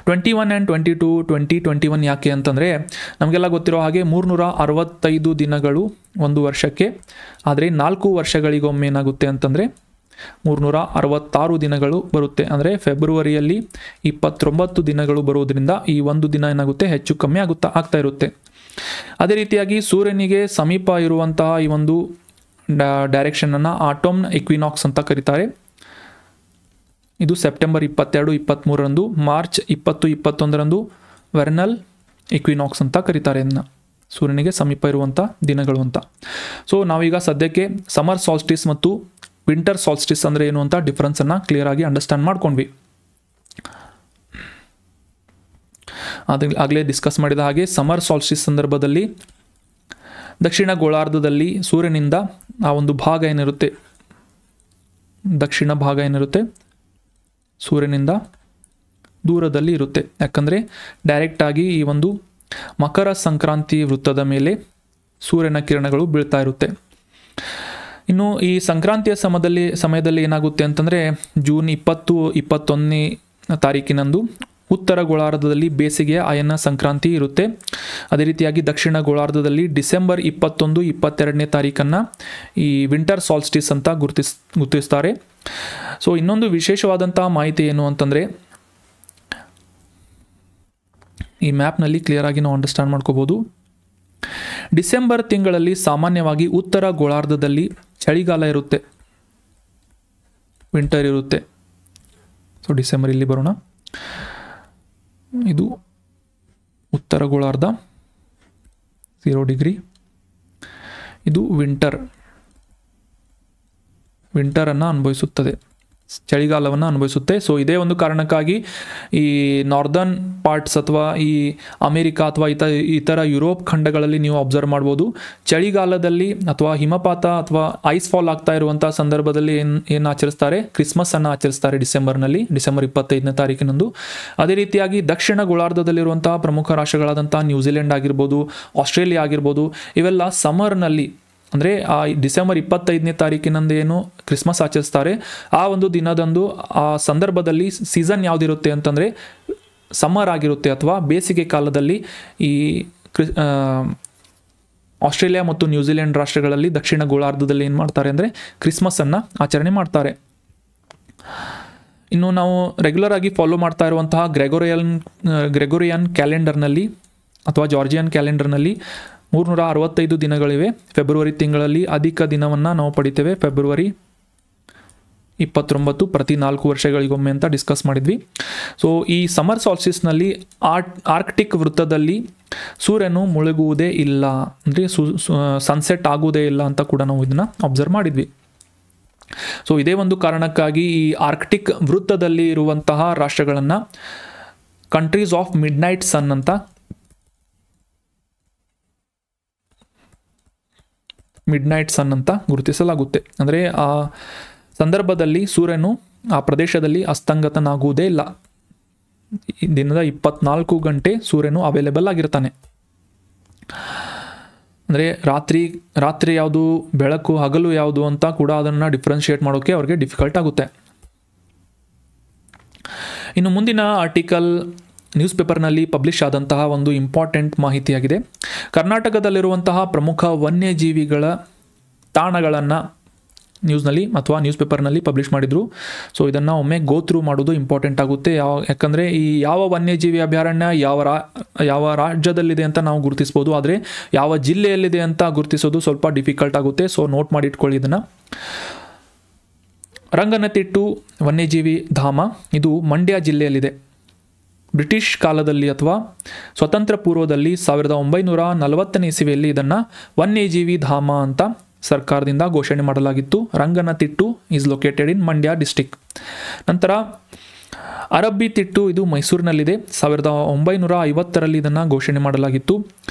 21 and 22, 2021 ಯಾಕೆ ಅಂತಂದರೆ ನಮಗೆಲ್ಲ ಗೊತ್ತಿರೋ ಹಾಗೆ 365 ದಿನಗಳು ಒಂದು ವರ್ಷಕ್ಕೆ, ಆದರೆ 4 ವರ್ಷಗಳಿಗೊಮ್ಮೆ ಏನಾಗುತ್ತೆ ಅಂತಂದರೆ 366 ದಿನಗಳು ಬರುತ್ತೆ. ಅಂದರೆ ಫೆಬ್ರವರಿಯಲ್ಲಿ 29 ದಿನಗಳು ಬರುವುದರಿಂದ ಈ ಒಂದು ದಿನ ಏನಾಗುತ್ತೆ ಹೆಚ್ಚು ಕಮ್ಮಿ ಆಗ್ತಾ ಇರುತ್ತೆ. ಅದೇ ರೀತಿಯಾಗಿ ಸೂರ್ಯನಿಗೆ ಸಮೀಪ ಇರುವಂತಹ ಈ ಒಂದು ಡೈರೆಕ್ಷನನ್ನು ಆಟೋಮ್ನ ಇಕ್ವಿನಾಕ್ಸ್ ಅಂತ ಕರೀತಾರೆ. ಇದು ಸೆಪ್ಟೆಂಬರ್ 22, 23ರಂದು, ಮಾರ್ಚ್ 20, 21ರಂದು ವೆರ್ನಲ್ ಇಕ್ವಿನಾಕ್ಸ್ ಅಂತ ಕರೀತಾರೆ ಇದನ್ನು, ಸೂರ್ಯನಿಗೆ ಸಮೀಪ ಇರುವಂಥ ದಿನಗಳು ಅಂತ. ಸೊ ನಾವೀಗ ಸದ್ಯಕ್ಕೆ ಸಮರ್ ಸಾಲ್ಸ್ಟಿಸ್ ಮತ್ತು ವಿಂಟರ್ ಸಾಲ್ಸ್ಟಿಸ್ ಅಂದರೆ ಏನು ಅಂತ ಡಿಫ್ರೆನ್ಸನ್ನು ಕ್ಲಿಯರಾಗಿ ಅಂಡರ್ಸ್ಟ್ಯಾಂಡ್ ಮಾಡ್ಕೊಂಡ್ವಿ. ಆಗಲೇ ಡಿಸ್ಕಸ್ ಮಾಡಿದ ಹಾಗೆ ಸಮರ್ ಸಾಲ್ಸ್ಟಿಸ್ ಸಂದರ್ಭದಲ್ಲಿ ದಕ್ಷಿಣ ಗೋಳಾರ್ಧದಲ್ಲಿ ಸೂರ್ಯನಿಂದ ಆ ಒಂದು ಭಾಗ ಏನಿರುತ್ತೆ, ದಕ್ಷಿಣ ಭಾಗ ಏನಿರುತ್ತೆ ಸೂರ್ಯನಿಂದ ದೂರದಲ್ಲಿ ಇರುತ್ತೆ. ಯಾಕಂದರೆ ಡೈರೆಕ್ಟಾಗಿ ಈ ಒಂದು ಮಕರ ಸಂಕ್ರಾಂತಿ ವೃತ್ತದ ಮೇಲೆ ಸೂರ್ಯನ ಕಿರಣಗಳು ಬೀಳ್ತಾ ಇರುತ್ತೆ. ಇನ್ನು ಈ ಸಂಕ್ರಾಂತಿಯ ಸಮಯದಲ್ಲಿ ಏನಾಗುತ್ತೆ ಅಂತಂದರೆ ಜೂನ್ 20, 21ನೇ ತಾರೀಕಿನಂದು ಉತ್ತರ ಗೋಳಾರ್ಧದಲ್ಲಿ ಬೇಸಿಗೆಯ ಅಯನ ಸಂಕ್ರಾಂತಿ ಇರುತ್ತೆ. ಅದೇ ರೀತಿಯಾಗಿ ದಕ್ಷಿಣ ಗೋಳಾರ್ಧದಲ್ಲಿ ಡಿಸೆಂಬರ್ 21, 22ನೇ ತಾರೀಕನ್ನು ಈ ವಿಂಟರ್ ಸಾಲ್ಸ್ಟಿಸ್ ಅಂತ ಗುರುತಿಸ್ತಾರೆ. ಸೊ ಇನ್ನೊಂದು ವಿಶೇಷವಾದಂತಹ ಮಾಹಿತಿ ಏನು ಅಂತಂದರೆ, ಈ ಮ್ಯಾಪ್ನಲ್ಲಿ ಕ್ಲಿಯರಾಗಿ ನಾವು ಅಂಡರ್ಸ್ಟ್ಯಾಂಡ್ ಮಾಡ್ಕೋಬೋದು. ಡಿಸೆಂಬರ್ ತಿಂಗಳಲ್ಲಿ ಸಾಮಾನ್ಯವಾಗಿ ಉತ್ತರ ಗೋಳಾರ್ಧದಲ್ಲಿ ಚಳಿಗಾಲ ಇರುತ್ತೆ, ವಿಂಟರ್ ಇರುತ್ತೆ. ಸೊ ಡಿಸೆಂಬರ್ ಇಲ್ಲಿ ಬರೋಣ, ಇದು ಉತ್ತರ ಗೋಳಾರ್ಧ 0 ಡಿಗ್ರಿ, ಇದು ವಿಂಟರನ್ನು ಅನುಭವಿಸುತ್ತದೆ, ಚಳಿಗಾಲವನ್ನು ಅನುಭವಿಸುತ್ತೆ. ಸೊ ಇದೇ ಒಂದು ಕಾರಣಕ್ಕಾಗಿ ಈ ನಾರ್ದರ್ನ್ ಪಾರ್ಟ್ಸ್ ಅಥವಾ ಈ ಅಮೇರಿಕಾ ಅಥವಾ ಇತರ ಯುರೋಪ್ ಖಂಡಗಳಲ್ಲಿ ನೀವು ಅಬ್ಸರ್ವ್ ಮಾಡ್ಬೋದು, ಚಳಿಗಾಲದಲ್ಲಿ ಅಥವಾ ಹಿಮಪಾತ ಅಥವಾ ಐಸ್ ಫಾಲ್ ಆಗ್ತಾ ಇರುವಂಥ ಸಂದರ್ಭದಲ್ಲಿ ಏನು ಆಚರಿಸ್ತಾರೆ, ಕ್ರಿಸ್ಮಸ್ಸನ್ನು ಆಚರಿಸ್ತಾರೆ ಡಿಸೆಂಬರ್ 25ನೇ ತಾರೀಕಿನಂದು. ಅದೇ ರೀತಿಯಾಗಿ ದಕ್ಷಿಣ ಗೋಳಾರ್ಧದಲ್ಲಿರುವಂತಹ ಪ್ರಮುಖ ರಾಷ್ಟ್ರಗಳಾದಂಥ ನ್ಯೂಜಿಲೆಂಡ್ ಆಗಿರ್ಬೋದು, ಆಸ್ಟ್ರೇಲಿಯಾ ಆಗಿರ್ಬೋದು, ಇವೆಲ್ಲ ಸಮರ್ನಲ್ಲಿ ಅಂದರೆ ಆ ಡಿಸೆಂಬರ್ 25ನೇ ತಾರೀಕಿನಂದು ಏನು ಕ್ರಿಸ್ಮಸ್ ಆಚರಿಸ್ತಾರೆ, ಆ ಒಂದು ದಿನದಂದು ಆ ಸಂದರ್ಭದಲ್ಲಿ ಸೀಸನ್ ಯಾವುದಿರುತ್ತೆ ಅಂತಂದರೆ ಸಮ್ಮರ್ ಆಗಿರುತ್ತೆ ಅಥವಾ ಬೇಸಿಗೆ ಕಾಲದಲ್ಲಿ. ಈ ಆಸ್ಟ್ರೇಲಿಯಾ ಮತ್ತು ನ್ಯೂಜಿಲೆಂಡ್ ರಾಷ್ಟ್ರಗಳಲ್ಲಿ ದಕ್ಷಿಣ ಗೋಳಾರ್ಧದಲ್ಲಿ ಏನು ಮಾಡ್ತಾರೆ ಅಂದರೆ ಕ್ರಿಸ್ಮಸ್ಸನ್ನು ಆಚರಣೆ ಮಾಡ್ತಾರೆ. ಇನ್ನು ನಾವು ರೆಗ್ಯುಲರ್ ಆಗಿ ಫಾಲೋ ಮಾಡ್ತಾ ಇರುವಂತಹ ಗ್ರೆಗೋರಿಯನ್ ಕ್ಯಾಲೆಂಡರ್ನಲ್ಲಿ ಅಥವಾ ಜಾರ್ಜಿಯನ್ ಕ್ಯಾಲೆಂಡರ್ನಲ್ಲಿ 365 ದಿನಗಳಿವೆ. ಫೆಬ್ರವರಿ ತಿಂಗಳಲ್ಲಿ ಅಧಿಕ ದಿನವನ್ನು ನಾವು ಪಡಿತೇವೆ, ಫೆಬ್ರವರಿ 29 ಪ್ರತಿ 4 ವರ್ಷಗಳಿಗೊಮ್ಮೆ ಅಂತ ಡಿಸ್ಕಸ್ ಮಾಡಿದ್ವಿ. ಸೊ ಈ ಸಮರ್ ಸಾಲ್ಸ್ಟಿಸ್ನಲ್ಲಿ ಆರ್ಕ್ಟಿಕ್ ವೃತ್ತದಲ್ಲಿ ಸೂರ್ಯನು ಮುಳುಗುವುದೇ ಇಲ್ಲ, ಅಂದರೆ ಸನ್ಸೆಟ್ ಆಗುವುದೇ ಇಲ್ಲ ಅಂತ ಕೂಡ ನಾವು ಇದನ್ನು ಅಬ್ಸರ್ವ್ ಮಾಡಿದ್ವಿ. ಸೊ ಇದೇ ಒಂದು ಕಾರಣಕ್ಕಾಗಿ ಈ ಆರ್ಕ್ಟಿಕ್ ವೃತ್ತದಲ್ಲಿ ಇರುವಂತಹ ರಾಷ್ಟ್ರಗಳನ್ನು ಕಂಟ್ರೀಸ್ ಆಫ್ ಮಿಡ್ ನೈಟ್ ಸನ್ ಅಂತ ಗುರುತಿಸಲಾಗುತ್ತೆ. ಅಂದರೆ ಆ ಸಂದರ್ಭದಲ್ಲಿ ಸೂರ್ಯನು ಆ ಪ್ರದೇಶದಲ್ಲಿ ಅಸ್ತಂಗತನಾಗುವುದೇ ಇಲ್ಲ, ದಿನದ 24 ಗಂಟೆ ಸೂರ್ಯನು ಅವೈಲೇಬಲ್ ಆಗಿರ್ತಾನೆ. ಅಂದರೆ ರಾತ್ರಿ ಯಾವುದು, ಬೆಳಕು, ಹಗಲು ಯಾವುದು ಅಂತ ಕೂಡ ಅದನ್ನು ಡಿಫ್ರೆನ್ಷಿಯೇಟ್ ಮಾಡೋಕ್ಕೆ ಅವ್ರಿಗೆ ಡಿಫಿಕಲ್ಟ್ ಆಗುತ್ತೆ. ಇನ್ನು ಮುಂದಿನ ಆರ್ಟಿಕಲ್ ನ್ಯೂಸ್ ಪೇಪರ್ನಲ್ಲಿ ಪಬ್ಲಿಷ್ ಆದಂತಹ ಒಂದು ಇಂಪಾರ್ಟೆಂಟ್ ಮಾಹಿತಿಯಾಗಿದೆ. ಕರ್ನಾಟಕದಲ್ಲಿರುವಂತಹ ಪ್ರಮುಖ ವನ್ಯಜೀವಿಗಳ ತಾಣಗಳನ್ನು ನ್ಯೂಸ್ನಲ್ಲಿ ಅಥವಾ ನ್ಯೂಸ್ ಪೇಪರ್ನಲ್ಲಿ ಪಬ್ಲಿಷ್ ಮಾಡಿದರು. ಸೊ ಇದನ್ನು ಒಮ್ಮೆ ಗೋ ಥ್ರೂ ಮಾಡೋದು ಇಂಪಾರ್ಟೆಂಟ್ ಆಗುತ್ತೆ. ಯಾಕಂದರೆ ಈ ಯಾವ ವನ್ಯಜೀವಿ ಅಭಯಾರಣ್ಯ ಯಾವ ರಾಜ್ಯದಲ್ಲಿದೆ ಅಂತ ನಾವು ಗುರುತಿಸ್ಬೋದು, ಆದರೆ ಯಾವ ಜಿಲ್ಲೆಯಲ್ಲಿದೆ ಅಂತ ಗುರುತಿಸೋದು ಸ್ವಲ್ಪ ಡಿಫಿಕಲ್ಟ್ ಆಗುತ್ತೆ. ಸೊ ನೋಟ್ ಮಾಡಿ ಇಟ್ಕೊಳ್ಳಿ ಇದನ್ನು. ರಂಗನತಿಟ್ಟು ವನ್ಯಜೀವಿ ಧಾಮ ಇದು ಮಂಡ್ಯ ಜಿಲ್ಲೆಯಲ್ಲಿದೆ. ಬ್ರಿಟಿಷ್ ಕಾಲದಲ್ಲಿ ಅಥವಾ ಸ್ವತಂತ್ರ ಪೂರ್ವದಲ್ಲಿ 1940ನೇ ಇಸವಿಯಲ್ಲಿ ಇದನ್ನು ವನ್ಯಜೀವಿ ಧಾಮ ಅಂತ ಸರ್ಕಾರದಿಂದ ಘೋಷಣೆ ಮಾಡಲಾಗಿತ್ತು. Ranganathittu is located in Mandya district. ನಂತರ ಅರಬ್ಬಿ-ತಿಟ್ಟು ಇದು ಮೈಸೂರಿನಲ್ಲಿದೆ. 1950ರಲ್ಲಿ ಇದನ್ನು ಘೋಷಣೆ ಮಾಡಲಾಗಿತ್ತು.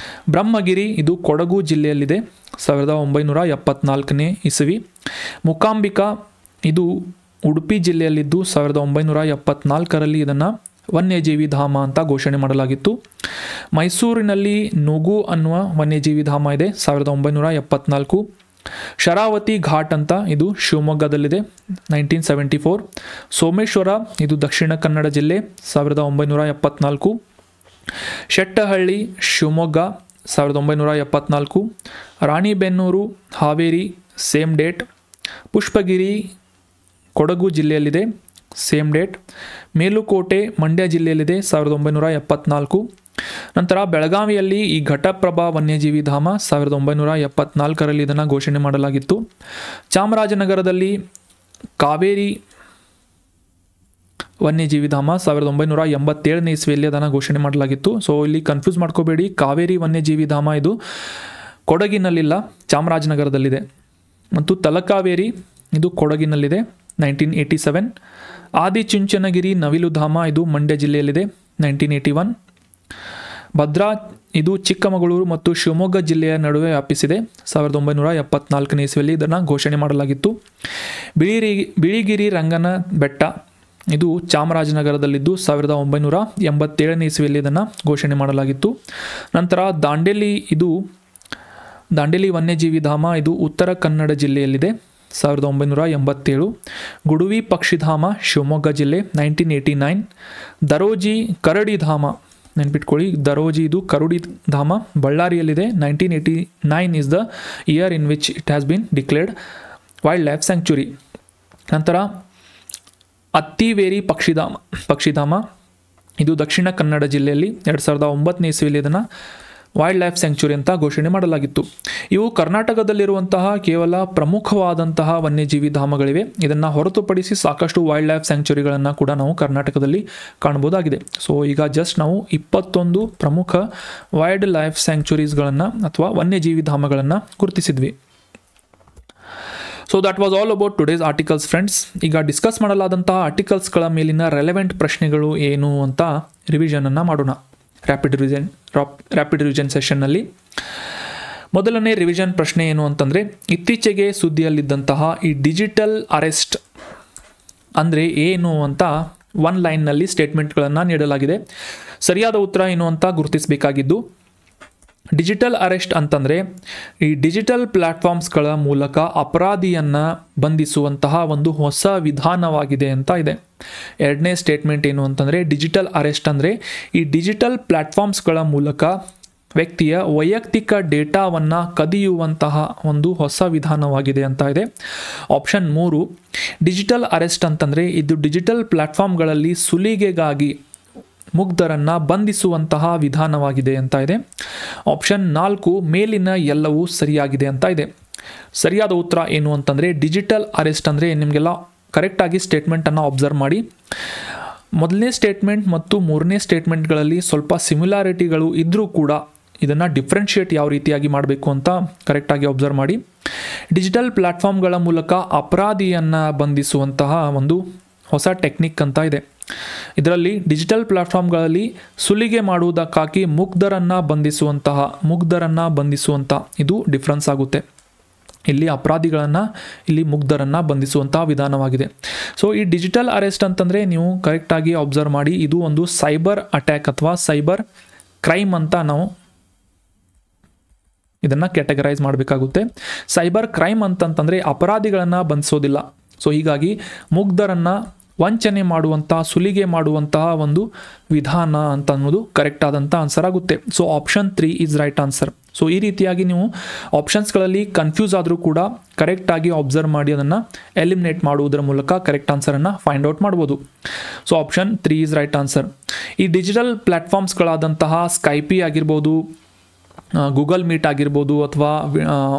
ಬ್ರಹ್ಮಗಿರಿ ಇದು ಕೊಡಗು ಜಿಲ್ಲೆಯಲ್ಲಿದೆ, 1974ನೇ ಇಸವಿ. ಮೂಕಾಂಬಿಕಾ ಇದು ಉಡುಪಿ ಜಿಲ್ಲೆಯಲ್ಲಿದ್ದು 1974ರಲ್ಲಿ ಇದನ್ನು ವನ್ಯಜೀವಿ ಧಾಮ ಅಂತ ಘೋಷಣೆ ಮಾಡಲಾಗಿತ್ತು. ಮೈಸೂರಿನಲ್ಲಿ ನುಗು ಅನ್ನುವ ವನ್ಯಜೀವಿ ಧಾಮ ಇದೆ, 1974. ಶರಾವತಿ ಘಾಟ್ ಅಂತ ಇದು ಶಿವಮೊಗ್ಗದಲ್ಲಿದೆ, 1974. ಸೋಮೇಶ್ವರ ಇದು ದಕ್ಷಿಣ ಕನ್ನಡ ಜಿಲ್ಲೆ, 1974. ಶೆಟ್ಟಹಳ್ಳಿ ಶಿವಮೊಗ್ಗ, 1974. Ranebennur Haveri, same date. ಪುಷ್ಪಗಿರಿ ಕೊಡಗು ಜಿಲ್ಲೆಯಲ್ಲಿದೆ, ಸೇಮ್ ಡೇಟ್. ಮೇಲುಕೋಟೆ ಮಂಡ್ಯ ಜಿಲ್ಲೆಯಲ್ಲಿದೆ, 1974. ನಂತರ ಬೆಳಗಾವಿಯಲ್ಲಿ ಈ ಘಟಪ್ರಭಾ ವನ್ಯಜೀವಿ ಧಾಮ 1974ರಲ್ಲಿ ಇದನ್ನು ಘೋಷಣೆ ಮಾಡಲಾಗಿತ್ತು. ಚಾಮರಾಜನಗರದಲ್ಲಿ ಕಾವೇರಿ ವನ್ಯಜೀವಿಧಾಮ 1987ನೇ ಇಸ್ವಿಯಲ್ಲಿ ಅದನ್ನು ಘೋಷಣೆ ಮಾಡಲಾಗಿತ್ತು. ಸೊ ಇಲ್ಲಿ ಕನ್ಫ್ಯೂಸ್ ಮಾಡ್ಕೋಬೇಡಿ, ಕಾವೇರಿ ವನ್ಯಜೀವಿಧಾಮ ಇದು ಕೊಡಗಿನಲ್ಲಿಲ್ಲ, ಚಾಮರಾಜನಗರದಲ್ಲಿದೆ. ಮತ್ತು ತಲಕಾವೇರಿ ಇದು ಕೊಡಗಿನಲ್ಲಿದೆ, 1987. ಆದಿಚುಂಚನಗಿರಿ ನವಿಲುಧಾಮ ಇದು ಮಂಡ್ಯ ಜಿಲ್ಲೆಯಲ್ಲಿದೆ, 1981. ಭದ್ರಾ ಇದು ಚಿಕ್ಕಮಗಳೂರು ಮತ್ತು ಶಿವಮೊಗ್ಗ ಜಿಲ್ಲೆಯ ನಡುವೆ ವ್ಯಾಪಿಸಿದೆ, 1974ನೇ ಇಸ್ವಿಯಲ್ಲಿ ಇದನ್ನು ಘೋಷಣೆ ಮಾಡಲಾಗಿತ್ತು. ಬಿಳಿಗಿರಿ ರಂಗನ ಬೆಟ್ಟ ಇದು ಚಾಮರಾಜನಗರದಲ್ಲಿದ್ದು 1987ನೇ ಇಸ್ವಿಯಲ್ಲಿ ಇದನ್ನು ಘೋಷಣೆ ಮಾಡಲಾಗಿತ್ತು. ನಂತರ ದಾಂಡೇಲಿ ವನ್ಯಜೀವಿಧಾಮ ಇದು ಉತ್ತರ ಕನ್ನಡ ಜಿಲ್ಲೆಯಲ್ಲಿದೆ, 1987. ಗುಡುವಿ ಪಕ್ಷಿಧಾಮ ಶಿವಮೊಗ್ಗ ಜಿಲ್ಲೆ, 1989. ದರೋಜಿ ಕರಡಿಧಾಮ ನೆನ್ಪಿಟ್ಕೊಳ್ಳಿ, ದರೋಜಿ ಇದು ಕರಡಿ ಧಾಮ ಬಳ್ಳಾರಿಯಲ್ಲಿದೆ, 1989 is the year in which it has been declared wild life sanctuary. ನಂತರ ಅತ್ತಿವೇರಿ ಪಕ್ಷಿಧಾಮ ಇದು ದಕ್ಷಿಣ ಕನ್ನಡ ಜಿಲ್ಲೆಯಲ್ಲಿ 2009ನೇ ಇಸ್ವಿಯಲ್ಲಿ ಇದನ್ನು ವೈಲ್ಡ್ ಲೈಫ್ ಸ್ಯಾಂಕ್ಚುರಿ ಅಂತ ಘೋಷಣೆ ಮಾಡಲಾಗಿತ್ತು. ಇವು ಕರ್ನಾಟಕದಲ್ಲಿರುವಂತಹ ಕೇವಲ ಪ್ರಮುಖವಾದಂತಹ ವನ್ಯಜೀವಿ ಧಾಮಗಳಿವೆ. ಇದನ್ನು ಹೊರತುಪಡಿಸಿ ಸಾಕಷ್ಟು ವೈಲ್ಡ್ ಲೈಫ್ ಸ್ಯಾಂಕ್ಚುರಿಗಳನ್ನು ಕೂಡ ನಾವು ಕರ್ನಾಟಕದಲ್ಲಿ ಕಾಣಬಹುದಾಗಿದೆ. ಸೊ ಈಗ ಜಸ್ಟ್ ನಾವು 21 ಪ್ರಮುಖ ವೈಲ್ಡ್ ಲೈಫ್ ಸ್ಯಾಂಕ್ಚುರೀಸ್ಗಳನ್ನು ಅಥವಾ ವನ್ಯಜೀವಿ ಧಾಮಗಳನ್ನು ಗುರುತಿಸಿದ್ವಿ. So that was all about today's articles friends. ಈಗ ಡಿಸ್ಕಸ್ ಮಾಡಲಾದಂತಹ ಆರ್ಟಿಕಲ್ಸ್ಗಳ ಮೇಲಿನ ರೆಲೆವೆಂಟ್ ಪ್ರಶ್ನೆಗಳು ಏನು ಅಂತ ರಿವಿಷನನ್ನು ಮಾಡೋಣ ರ್ಯಾಪಿಡ್ ರಿವಿಷನ್ ಸೆಷನ್ನಲ್ಲಿ. ಮೊದಲನೇ ರಿವಿಷನ್ ಪ್ರಶ್ನೆ ಏನು ಅಂತಂದರೆ, ಇತ್ತೀಚೆಗೆ ಸುದ್ದಿಯಲ್ಲಿದ್ದಂತಹ ಈ ಡಿಜಿಟಲ್ ಅರೆಸ್ಟ್ ಅಂದರೆ ಏನು ಅಂತ ಒನ್ ಲೈನ್ನಲ್ಲಿ ಸ್ಟೇಟ್ಮೆಂಟ್ಗಳನ್ನು ನೀಡಲಾಗಿದೆ. ಸರಿಯಾದ ಉತ್ತರ ಏನು ಅಂತ ಗುರುತಿಸಬೇಕಾಗಿದ್ದು, ಡಿಜಿಟಲ್ ಅರೆಸ್ಟ್ ಅಂತಂದರೆ ಈ ಡಿಜಿಟಲ್ ಪ್ಲ್ಯಾಟ್ಫಾರ್ಮ್ಸ್ಗಳ ಮೂಲಕ ಅಪರಾಧಿಯನ್ನು ಬಂಧಿಸುವಂತಹ ಒಂದು ಹೊಸ ವಿಧಾನವಾಗಿದೆ ಅಂತ ಇದೆ. ಎರಡನೇ ಸ್ಟೇಟ್ಮೆಂಟ್ ಏನು ಅಂತಂದರೆ, ಡಿಜಿಟಲ್ ಅರೆಸ್ಟ್ ಅಂದರೆ ಈ ಡಿಜಿಟಲ್ ಪ್ಲ್ಯಾಟ್ಫಾರ್ಮ್ಸ್ಗಳ ಮೂಲಕ ವ್ಯಕ್ತಿಯ ವೈಯಕ್ತಿಕ ಡೇಟಾವನ್ನು ಕದಿಯುವಂತಹ ಒಂದು ಹೊಸ ವಿಧಾನವಾಗಿದೆ ಅಂತ ಇದೆ. ಆಪ್ಷನ್ 3, ಡಿಜಿಟಲ್ ಅರೆಸ್ಟ್ ಅಂತಂದರೆ ಇದು ಡಿಜಿಟಲ್ ಪ್ಲ್ಯಾಟ್ಫಾರ್ಮ್ಗಳಲ್ಲಿ ಸುಲಿಗೆಗಾಗಿ ಮುಗ್ಧರನ್ನು ಬಂಧಿಸುವಂತಹ ವಿಧಾನವಾಗಿದೆ ಅಂತ ಇದೆ. ಆಪ್ಷನ್ 4, ಮೇಲಿನ ಎಲ್ಲವೂ ಸರಿಯಾಗಿದೆ ಅಂತ ಇದೆ. ಸರಿಯಾದ ಉತ್ತರ ಏನು ಅಂತಂದರೆ, ಡಿಜಿಟಲ್ ಅರೆಸ್ಟ್ ಅಂದರೆ ನಿಮಗೆಲ್ಲ ಕರೆಕ್ಟಾಗಿ ಸ್ಟೇಟ್ಮೆಂಟನ್ನು ಅಬ್ಸರ್ವ್ ಮಾಡಿ. ಮೊದಲನೇ ಸ್ಟೇಟ್ಮೆಂಟ್ ಮತ್ತು ಮೂರನೇ ಸ್ಟೇಟ್ಮೆಂಟ್ಗಳಲ್ಲಿ ಸ್ವಲ್ಪ ಸಿಮಿಲಾರಿಟಿಗಳು ಇದ್ದರೂ ಕೂಡ ಇದನ್ನು ಡಿಫ್ರೆನ್ಷಿಯೇಟ್ ಯಾವ ರೀತಿಯಾಗಿ ಮಾಡಬೇಕು ಅಂತ ಕರೆಕ್ಟಾಗಿ ಅಬ್ಸರ್ವ್ ಮಾಡಿ. ಡಿಜಿಟಲ್ ಪ್ಲ್ಯಾಟ್ಫಾರ್ಮ್ಗಳ ಮೂಲಕ ಅಪರಾಧಿಯನ್ನು ಬಂಧಿಸುವಂತಹ ಒಂದು ಹೊಸ ಟೆಕ್ನಿಕ್ ಅಂತ ಇದೆ. ಇದರಲ್ಲಿ ಡಿಜಿಟಲ್ ಪ್ಲ್ಯಾಟ್ಫಾರ್ಮ್ಗಳಲ್ಲಿ ಸುಲಿಗೆ ಮಾಡುವುದಕ್ಕಾಗಿ ಮುಗ್ಧರನ್ನು ಬಂಧಿಸುವಂಥ ಇದು ಡಿಫ್ರೆನ್ಸ್ ಆಗುತ್ತೆ. ಇಲ್ಲಿ ಅಪರಾಧಿಗಳನ್ನು, ಇಲ್ಲಿ ಮುಗ್ಧರನ್ನು ಬಂಧಿಸುವಂತಹ ವಿಧಾನವಾಗಿದೆ. ಸೊ ಈ ಡಿಜಿಟಲ್ ಅರೆಸ್ಟ್ ಅಂತಂದರೆ ನೀವು ಕರೆಕ್ಟಾಗಿ ಅಬ್ಸರ್ವ್ ಮಾಡಿ, ಇದು ಒಂದು ಸೈಬರ್ ಅಟ್ಯಾಕ್ ಅಥವಾ ಸೈಬರ್ ಕ್ರೈಮ್ ಅಂತ ನಾವು ಇದನ್ನು ಕ್ಯಾಟಗರೈಸ್ ಮಾಡಬೇಕಾಗುತ್ತೆ. ಸೈಬರ್ ಕ್ರೈಮ್ ಅಂತಂತಂದರೆ ಅಪರಾಧಿಗಳನ್ನು ಬಂಧಿಸೋದಿಲ್ಲ. ಸೊ ಹೀಗಾಗಿ ಮುಗ್ಧರನ್ನು ವಂಚನೆ ಮಾಡುವಂತಹ, ಸುಲಿಗೆ ಮಾಡುವಂತಹ ಒಂದು ವಿಧಾನ ಅಂತ ಅನ್ನೋದು ಕರೆಕ್ಟ್ ಆದಂಥ ಆನ್ಸರ್ ಆಗುತ್ತೆ. So option 3 is right answer. So ಈ ರೀತಿಯಾಗಿ ನೀವು ಆಪ್ಷನ್ಸ್ಗಳಲ್ಲಿ ಕನ್ಫ್ಯೂಸ್ ಆದರೂ ಕೂಡ ಕರೆಕ್ಟಾಗಿ ಅಬ್ಸರ್ವ್ ಮಾಡಿ ಅದನ್ನು ಎಲಿಮಿನೇಟ್ ಮಾಡುವುದರ ಮೂಲಕ ಕರೆಕ್ಟ್ ಆನ್ಸರನ್ನು ಫೈಂಡ್ ಔಟ್ ಮಾಡ್ಬೋದು. So option 3 is right answer. ಈ ಡಿಜಿಟಲ್ ಪ್ಲ್ಯಾಟ್ಫಾರ್ಮ್ಸ್ಗಳಾದಂತಹ ಸ್ಕೈಪಿ ಆಗಿರ್ಬೋದು, ಗೂಗಲ್ ಮೀಟ್ ಆಗಿರ್ಬೋದು, ಅಥವಾ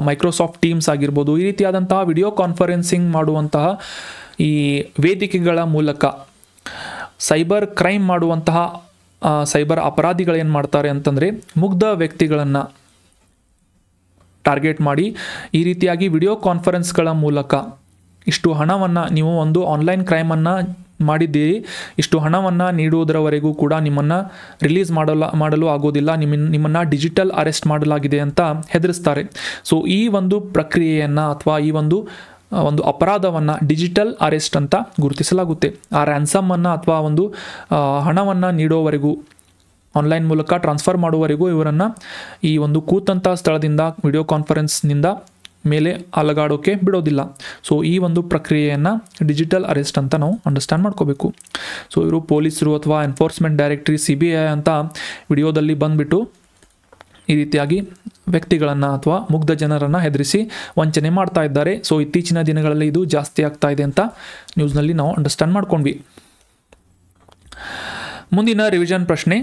ಮೈಕ್ರೋಸಾಫ್ಟ್ ಟೀಮ್ಸ್ ಆಗಿರ್ಬೋದು, ಈ ರೀತಿಯಾದಂತಹ ವಿಡಿಯೋ ಕಾನ್ಫರೆನ್ಸಿಂಗ್ ಮಾಡುವಂತಹ ಈ ವೇದಿಕೆಗಳ ಮೂಲಕ ಸೈಬರ್ ಕ್ರೈಮ್ ಮಾಡುವಂತಹ ಸೈಬರ್ ಅಪರಾಧಿಗಳೇನು ಮಾಡ್ತಾರೆ ಅಂತಂದರೆ, ಮುಗ್ಧ ವ್ಯಕ್ತಿಗಳನ್ನು ಟಾರ್ಗೆಟ್ ಮಾಡಿ ಈ ರೀತಿಯಾಗಿ ವಿಡಿಯೋ ಕಾನ್ಫರೆನ್ಸ್ಗಳ ಮೂಲಕ ಇಷ್ಟು ಹಣವನ್ನು, ನೀವು ಒಂದು ಆನ್ಲೈನ್ ಕ್ರೈಮನ್ನು ಮಾಡಿದ್ದೀರಿ, ಇಷ್ಟು ಹಣವನ್ನು ನೀಡುವುದರವರೆಗೂ ಕೂಡ ನಿಮ್ಮನ್ನು ರಿಲೀಸ್ ಮಾಡಲು ಆಗೋದಿಲ್ಲ, ನಿಮ್ಮನ್ನು ಡಿಜಿಟಲ್ ಅರೆಸ್ಟ್ ಮಾಡಲಾಗಿದೆ ಅಂತ ಹೆದರಿಸ್ತಾರೆ. ಸೊ ಈ ಒಂದು ಪ್ರಕ್ರಿಯೆಯನ್ನು ಅಥವಾ ಈ ಒಂದು ಅಪರಾಧವನ್ನು ಡಿಜಿಟಲ್ ಅರೆಸ್ಟ್ ಅಂತ ಗುರುತಿಸಲಾಗುತ್ತೆ. ಆ ರ್ಯಾನ್ಸಮನ್ನು ಅಥವಾ ಒಂದು ಹಣವನ್ನು ನೀಡೋವರೆಗೂ, ಆನ್ಲೈನ್ ಮೂಲಕ ಟ್ರಾನ್ಸ್ಫರ್ ಮಾಡುವವರೆಗೂ ಇವರನ್ನು ಈ ಒಂದು ಕೂತಂಥ ಸ್ಥಳದಿಂದ ವಿಡಿಯೋ ಕಾನ್ಫರೆನ್ಸ್ನಿಂದ ಮೇಲೆ ಅಲಗಾಡೋಕ್ಕೆ ಬಿಡೋದಿಲ್ಲ. ಸೊ ಈ ಒಂದು ಪ್ರಕ್ರಿಯೆಯನ್ನು ಡಿಜಿಟಲ್ ಅರೆಸ್ಟ್ ಅಂತ ನಾವು ಅಂಡರ್ಸ್ಟ್ಯಾಂಡ್ ಮಾಡ್ಕೋಬೇಕು. ಸೊ ಇವರು ಪೊಲೀಸರು ಅಥವಾ ಎನ್ಫೋರ್ಸ್ಮೆಂಟ್ ಡೈರೆಕ್ಟರಿ CBI ಅಂತ ವಿಡಿಯೋದಲ್ಲಿ ಬಂದುಬಿಟ್ಟು ಈ ರೀತಿಯಾಗಿ ವ್ಯಕ್ತಿಗಳನ್ನು ಅಥವಾ ಮುಗ್ಧ ಜನರನ್ನು ಹೆದರಿಸಿ ವಂಚನೆ ಮಾಡ್ತಾ ಇದ್ದಾರೆ. ಸೊ ಇತ್ತೀಚಿನ ದಿನಗಳಲ್ಲಿ ಇದು ಜಾಸ್ತಿ ಆಗ್ತಾ ಇದೆ ಅಂತ ನ್ಯೂಸ್ನಲ್ಲಿ ನಾವು ಅಂಡರ್ಸ್ಟ್ಯಾಂಡ್ ಮಾಡ್ಕೊಂಡ್ವಿ. ಮುಂದಿನ ರಿವಿಷನ್ ಪ್ರಶ್ನೆ,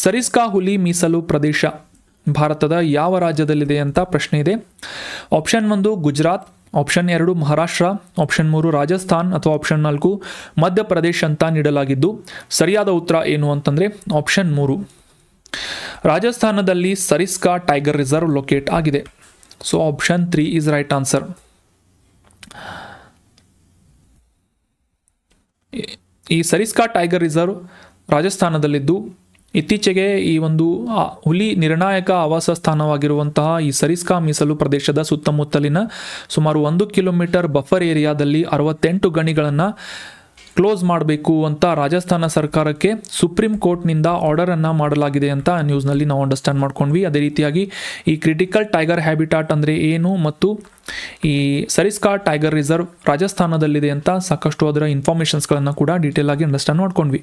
ಸರಿಸ್ಕಾ ಹುಲಿ ಮೀಸಲು ಪ್ರದೇಶ ಭಾರತದ ಯಾವ ರಾಜ್ಯದಲ್ಲಿದೆ ಅಂತ ಪ್ರಶ್ನೆ ಇದೆ. Option 1 Gujarat, option 2 Maharashtra, option 3 Rajasthan ಅಥವಾ ಆಪ್ಷನ್ 4 ಮಧ್ಯಪ್ರದೇಶ್ ಅಂತ ನೀಡಲಾಗಿದ್ದು ಸರಿಯಾದ ಉತ್ತರ ಏನು ಅಂತಂದರೆ ಆಪ್ಷನ್ 3 ರಾಜಸ್ಥಾನದಲ್ಲಿ ಸರಿಸ್ಕಾ ಟೈಗರ್ ರಿಸರ್ವ್ ಲೊಕೇಟ್ ಆಗಿದೆ. So option 3 is right answer. ಈ ಸರಿಸ್ಕಾ ಟೈಗರ್ ರಿಸರ್ವ್ ರಾಜಸ್ಥಾನದಲ್ಲಿದ್ದು ಇತ್ತೀಚೆಗೆ ಈ ಒಂದು ಹುಲಿ ನಿರ್ಣಾಯಕ ಆವಾಸ ಸ್ಥಾನವಾಗಿರುವಂತಹ ಈ ಸರಿಸ್ಕಾ ಮೀಸಲು ಪ್ರದೇಶದ ಸುತ್ತಮುತ್ತಲಿನ ಸುಮಾರು 1 ಕಿಲೋಮೀಟರ್ ಬಫರ್ ಏರಿಯಾದಲ್ಲಿ 68 ಗಣಿಗಳನ್ನು ಕ್ಲೋಸ್ ಮಾಡಬೇಕು ಅಂತ ರಾಜಸ್ಥಾನ ಸರ್ಕಾರಕ್ಕೆ ಸುಪ್ರೀಂ ಕೋರ್ಟ್ನಿಂದ ಆರ್ಡರನ್ನು ಮಾಡಲಾಗಿದೆ ಅಂತ ನ್ಯೂಸ್ನಲ್ಲಿ ನಾವು ಅಂಡರ್ಸ್ಟ್ಯಾಂಡ್ ಮಾಡ್ಕೊಂಡ್ವಿ. ಅದೇ ರೀತಿಯಾಗಿ ಈ ಕ್ರಿಟಿಕಲ್ ಟೈಗರ್ ಹ್ಯಾಬಿಟಾಟ್ ಅಂದರೆ ಏನು ಮತ್ತು ಈ ಸರಿಸ್ಕಾ ಟೈಗರ್ ರಿಸರ್ವ್ ರಾಜಸ್ಥಾನದಲ್ಲಿದೆ ಅಂತ ಸಾಕಷ್ಟು ಅದರ ಇನ್ಫಾರ್ಮೇಷನ್ಸ್ಗಳನ್ನು ಕೂಡ ಡೀಟೇಲ್ ಆಗಿ ಅಂಡರ್ಸ್ಟ್ಯಾಂಡ್ ಮಾಡ್ಕೊಂಡ್ವಿ.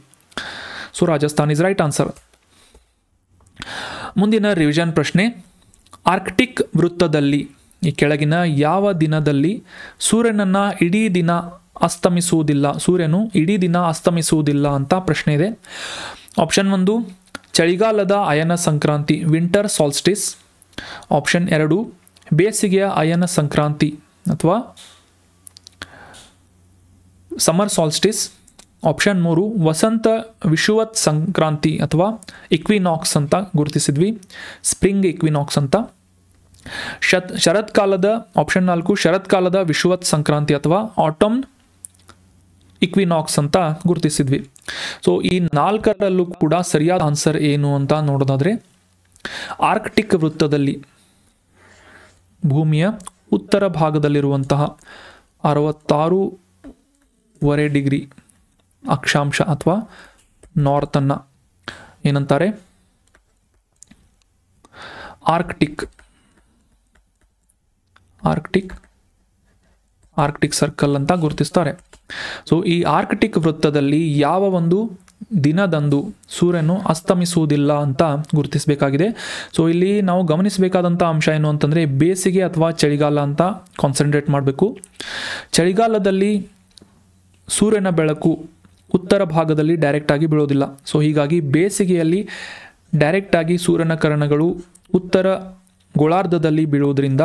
So Rajasthan is right answer. ಮುಂದಿನ ರಿವಿಷನ್ ಪ್ರಶ್ನೆ, ಆರ್ಕ್ಟಿಕ್ ವೃತ್ತದಲ್ಲಿ ಈ ಕೆಳಗಿನ ಯಾವ ದಿನದಲ್ಲಿ ಸೂರ್ಯನನ್ನು ಇಡೀ ದಿನ ಸೂರ್ಯನು ಇಡೀ ದಿನ ಅಸ್ತಮಿಸುವುದಿಲ್ಲ ಅಂತ ಪ್ರಶ್ನೆ ಇದೆ. ಆಪ್ಷನ್ 1 ಚಳಿಗಾಲದ ಅಯನ ಸಂಕ್ರಾಂತಿ ವಿಂಟರ್ ಸಾಲ್ಸ್ಟಿಸ್, ಆಪ್ಷನ್ 2 ಬೇಸಿಗೆಯ ಅಯನ ಸಂಕ್ರಾಂತಿ ಅಥವಾ ಸಮರ್ ಸಾಲ್ಸ್ಟಿಸ್, ಆಪ್ಷನ್ 3 ವಸಂತ ವಿಷುವತ್ ಸಂಕ್ರಾಂತಿ ಅಥವಾ ಇಕ್ವಿನಾಕ್ಸ್ ಅಂತ ಗುರುತಿಸಿದ್ವಿ, ಸ್ಪ್ರಿಂಗ್ ಇಕ್ವಿನಾಕ್ಸ್ ಅಂತ. ಶರತ್ಕಾಲದ ಆಪ್ಷನ್ 4 ಶರತ್ಕಾಲದ ವಿಷುವತ್ ಸಂಕ್ರಾಂತಿ ಅಥವಾ ಆಟಮ್ ಇಕ್ವಿನಾಕ್ಸ್ ಅಂತ ಗುರುತಿಸಿದ್ವಿ. ಸೊ ಈ 4ರಲ್ಲೂ ಕೂಡ ಸರಿಯಾದ ಆನ್ಸರ್ ಏನು ಅಂತ ನೋಡೋದಾದರೆ ಆರ್ಕ್ಟಿಕ್ ವೃತ್ತದಲ್ಲಿ ಭೂಮಿಯ ಉತ್ತರ ಭಾಗದಲ್ಲಿರುವಂತಹ 66.5 ಡಿಗ್ರಿ ಅಕ್ಷಾಂಶ ಅಥವಾ ನಾರ್ತನ್ನು ಏನಂತಾರೆ ಆರ್ಕ್ಟಿಕ್ ಸರ್ಕಲ್ ಅಂತ ಗುರುತಿಸ್ತಾರೆ. ಸೊ ಈ ಆರ್ಕ್ಟಿಕ್ ವೃತ್ತದಲ್ಲಿ ಯಾವ ಒಂದು ದಿನದಂದು ಸೂರ್ಯನು ಅಸ್ತಮಿಸುವುದಿಲ್ಲ ಅಂತ ಗುರುತಿಸಬೇಕಾಗಿದೆ. ಸೊ ಇಲ್ಲಿ ನಾವು ಗಮನಿಸಬೇಕಾದಂಥ ಅಂಶ ಏನು ಅಂತಂದರೆ ಬೇಸಿಗೆ ಅಥವಾ ಚಳಿಗಾಲ ಅಂತ ಕಾನ್ಸಂಟ್ರೇಟ್ ಮಾಡಬೇಕು. ಚಳಿಗಾಲದಲ್ಲಿ ಸೂರ್ಯನ ಬೆಳಕು ಉತ್ತರ ಭಾಗದಲ್ಲಿ ಡೈರೆಕ್ಟಾಗಿ ಬೀಳೋದಿಲ್ಲ. ಸೊ ಹೀಗಾಗಿ ಬೇಸಿಗೆಯಲ್ಲಿ ಡೈರೆಕ್ಟಾಗಿ ಸೂರ್ಯನ ಕಿರಣಗಳು ಉತ್ತರ ಗೋಳಾರ್ಧದಲ್ಲಿ ಬೀಳುವುದರಿಂದ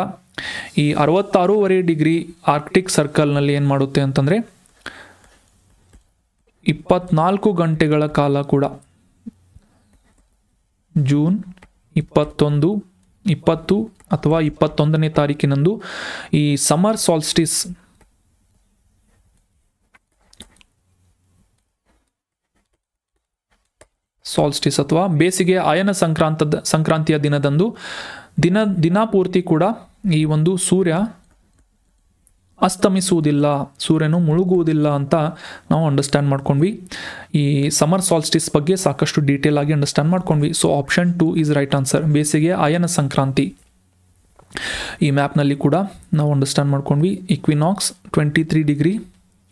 ಈ 66.5 ಡಿಗ್ರಿ ಆರ್ಕ್ಟಿಕ್ ಸರ್ಕಲ್ನಲ್ಲಿ ಏನು ಮಾಡುತ್ತೆ ಅಂತಂದರೆ 24 ಗಂಟೆಗಳ ಕಾಲ ಕೂಡ ಜೂನ್ 21, 20 ಅಥವಾ 21ನೇ ತಾರೀಕಿನಂದು ಈ ಸಮರ್ ಸಾಲ್ಸ್ಟಿಸ್ ಅಥವಾ ಬೇಸಿಗೆ ಅಯನ ಸಂಕ್ರಾಂತಿಯ ದಿನದಂದು ದಿನಪೂರ್ತಿ ಕೂಡ ಈ ಒಂದು ಸೂರ್ಯ ಅಸ್ತಮಿಸುವುದಿಲ್ಲ, ಸೂರ್ಯನು ಮುಳುಗುವುದಿಲ್ಲ ಅಂತ ನಾವು ಅಂಡರ್ಸ್ಟ್ಯಾಂಡ್ ಮಾಡ್ಕೊಂಡ್ವಿ. ಈ ಸಮರ್ ಸಾಲ್ಸ್ಟಿಸ್ ಬಗ್ಗೆ ಸಾಕಷ್ಟು ಡೀಟೇಲ್ ಆಗಿ ಅಂಡರ್ಸ್ಟ್ಯಾಂಡ್ ಮಾಡ್ಕೊಂಡ್ವಿ. So option 2 is right answer. ಬೇಸಿಗೆ ಅಯನ ಸಂಕ್ರಾಂತಿ ಈ ಮ್ಯಾಪ್ನಲ್ಲಿ ಕೂಡ ನಾವು ಅಂಡರ್ಸ್ಟ್ಯಾಂಡ್ ಮಾಡ್ಕೊಂಡ್ವಿ. ಇಕ್ವಿನಾಕ್ಸ್ 23 ಡಿಗ್ರಿ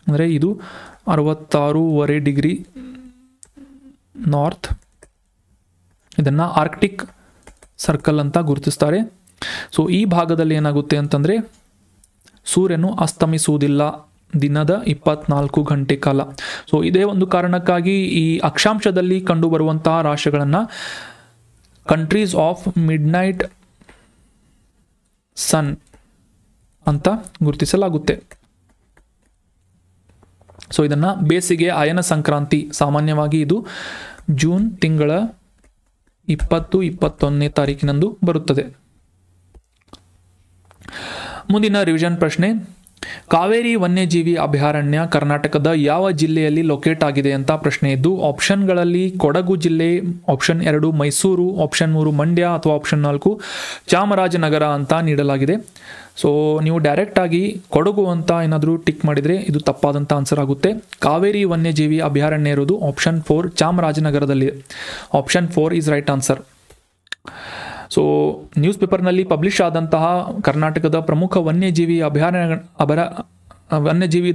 ಅಂದರೆ ಇದು 66.5 ಡಿಗ್ರಿ ನಾರ್ತ್, ಇದನ್ನು ಆರ್ಕ್ಟಿಕ್ ಸರ್ಕಲ್ ಅಂತ ಗುರುತಿಸ್ತಾರೆ. ಸೊ ಈ ಭಾಗದಲ್ಲಿ ಏನಾಗುತ್ತೆ ಅಂತಂದರೆ ಸೂರ್ಯನು ಅಸ್ತಮಿಸುವುದಿಲ್ಲ ದಿನದ 24 ಗಂಟೆ ಕಾಲ. ಸೊ ಇದೇ ಒಂದು ಕಾರಣಕ್ಕಾಗಿ ಈ ಅಕ್ಷಾಂಶದಲ್ಲಿ ಕಂಡುಬರುವಂತಹ ರಾಷ್ಟ್ರಗಳನ್ನು ಕಂಟ್ರೀಸ್ ಆಫ್ ಮಿಡ್ ನೈಟ್ ಸನ್ ಅಂತ ಗುರುತಿಸಲಾಗುತ್ತೆ. ಸೊ ಇದನ್ನು ಬೇಸಿಗೆ ಅಯನ ಸಂಕ್ರಾಂತಿ, ಸಾಮಾನ್ಯವಾಗಿ ಇದು ಜೂನ್ ತಿಂಗಳ 20-21ನೇ ತಾರೀಕಿನಂದು ಬರುತ್ತದೆ. ಮುಂದಿನ ರಿವಿಷನ್ ಪ್ರಶ್ನೆ, ಕಾವೇರಿ ವನ್ಯಜೀವಿ ಅಭಯಾರಣ್ಯ ಕರ್ನಾಟಕದ ಯಾವ ಜಿಲ್ಲೆಯಲ್ಲಿ ಲೊಕೇಟ್ ಆಗಿದೆ ಅಂತ ಪ್ರಶ್ನೆ ಇದ್ದು ಆಪ್ಷನ್ಗಳಲ್ಲಿ ಕೊಡಗು ಜಿಲ್ಲೆ, ಆಪ್ಷನ್ 2 ಮೈಸೂರು, ಆಪ್ಷನ್ 3 ಮಂಡ್ಯ ಅಥವಾ ಆಪ್ಷನ್ 4 ಚಾಮರಾಜನಗರ ಅಂತ ನೀಡಲಾಗಿದೆ. ಸೊ ನೀವು ಡೈರೆಕ್ಟಾಗಿ ಕೊಡಗು ಅಂತ ಏನಾದರೂ ಟಿಕ್ ಮಾಡಿದರೆ ಇದು ತಪ್ಪಾದಂಥ ಆನ್ಸರ್ ಆಗುತ್ತೆ. ಕಾವೇರಿ ವನ್ಯಜೀವಿ ಅಭಯಾರಣ್ಯ ಇರೋದು ಆಪ್ಷನ್ 4 ಚಾಮರಾಜನಗರದಲ್ಲಿ. Option 4 is right answer. So news ಪೇಪರ್ನಲ್ಲಿ ಪಬ್ಲಿಷ್ ಆದಂತಹ ಕರ್ನಾಟಕದ ಪ್ರಮುಖ ವನ್ಯಜೀವಿ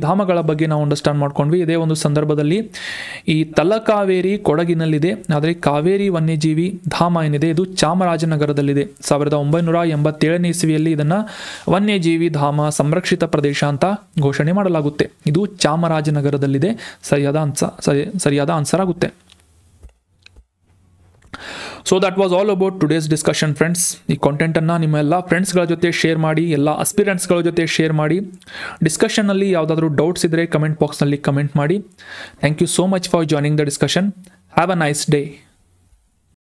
ಧಾಮಗಳ ಬಗ್ಗೆ ನಾವು ಅಂಡರ್ಸ್ಟ್ಯಾಂಡ್ ಮಾಡ್ಕೊಂಡ್ವಿ. ಇದೇ ಒಂದು ಸಂದರ್ಭದಲ್ಲಿ ಈ ತಲಕಾವೇರಿ ಕೊಡಗಿನಲ್ಲಿದೆ, ಆದರೆ ಕಾವೇರಿ ವನ್ಯಜೀವಿ ಧಾಮ ಏನಿದೆ ಇದು ಚಾಮರಾಜನಗರದಲ್ಲಿದೆ. 1987ನೇ ಇಸವಿಯಲ್ಲಿ ಇದನ್ನು ವನ್ಯಜೀವಿ ಧಾಮ ಸಂರಕ್ಷಿತ ಪ್ರದೇಶ ಅಂತ ಘೋಷಣೆ ಮಾಡಲಾಗುತ್ತೆ. ಇದು ಚಾಮರಾಜನಗರದಲ್ಲಿದೆ. ಸರಿಯಾದ ಆನ್ಸರ್ ಆಗುತ್ತೆ. So that was all about today's discussion friends. ಈ ಕಾಂಟೆಂಟನ್ನು ನಿಮ್ಮ ಎಲ್ಲ ಫ್ರೆಂಡ್ಸ್ಗಳ ಜೊತೆ ಶೇರ್ ಮಾಡಿ, ಎಲ್ಲ ಅಸ್ಪಿರೆಂಟ್ಸ್ಗಳ ಜೊತೆ ಶೇರ್ ಮಾಡಿ. ಡಿಸ್ಕಷನ್ನಲ್ಲಿ ಯಾವುದಾದ್ರೂ ಡೌಟ್ಸ್ ಇದ್ದರೆ ಕಮೆಂಟ್ ಬಾಕ್ಸ್ನಲ್ಲಿ ಕಮೆಂಟ್ ಮಾಡಿ. Thank you so much for joining the discussion. Have a nice day.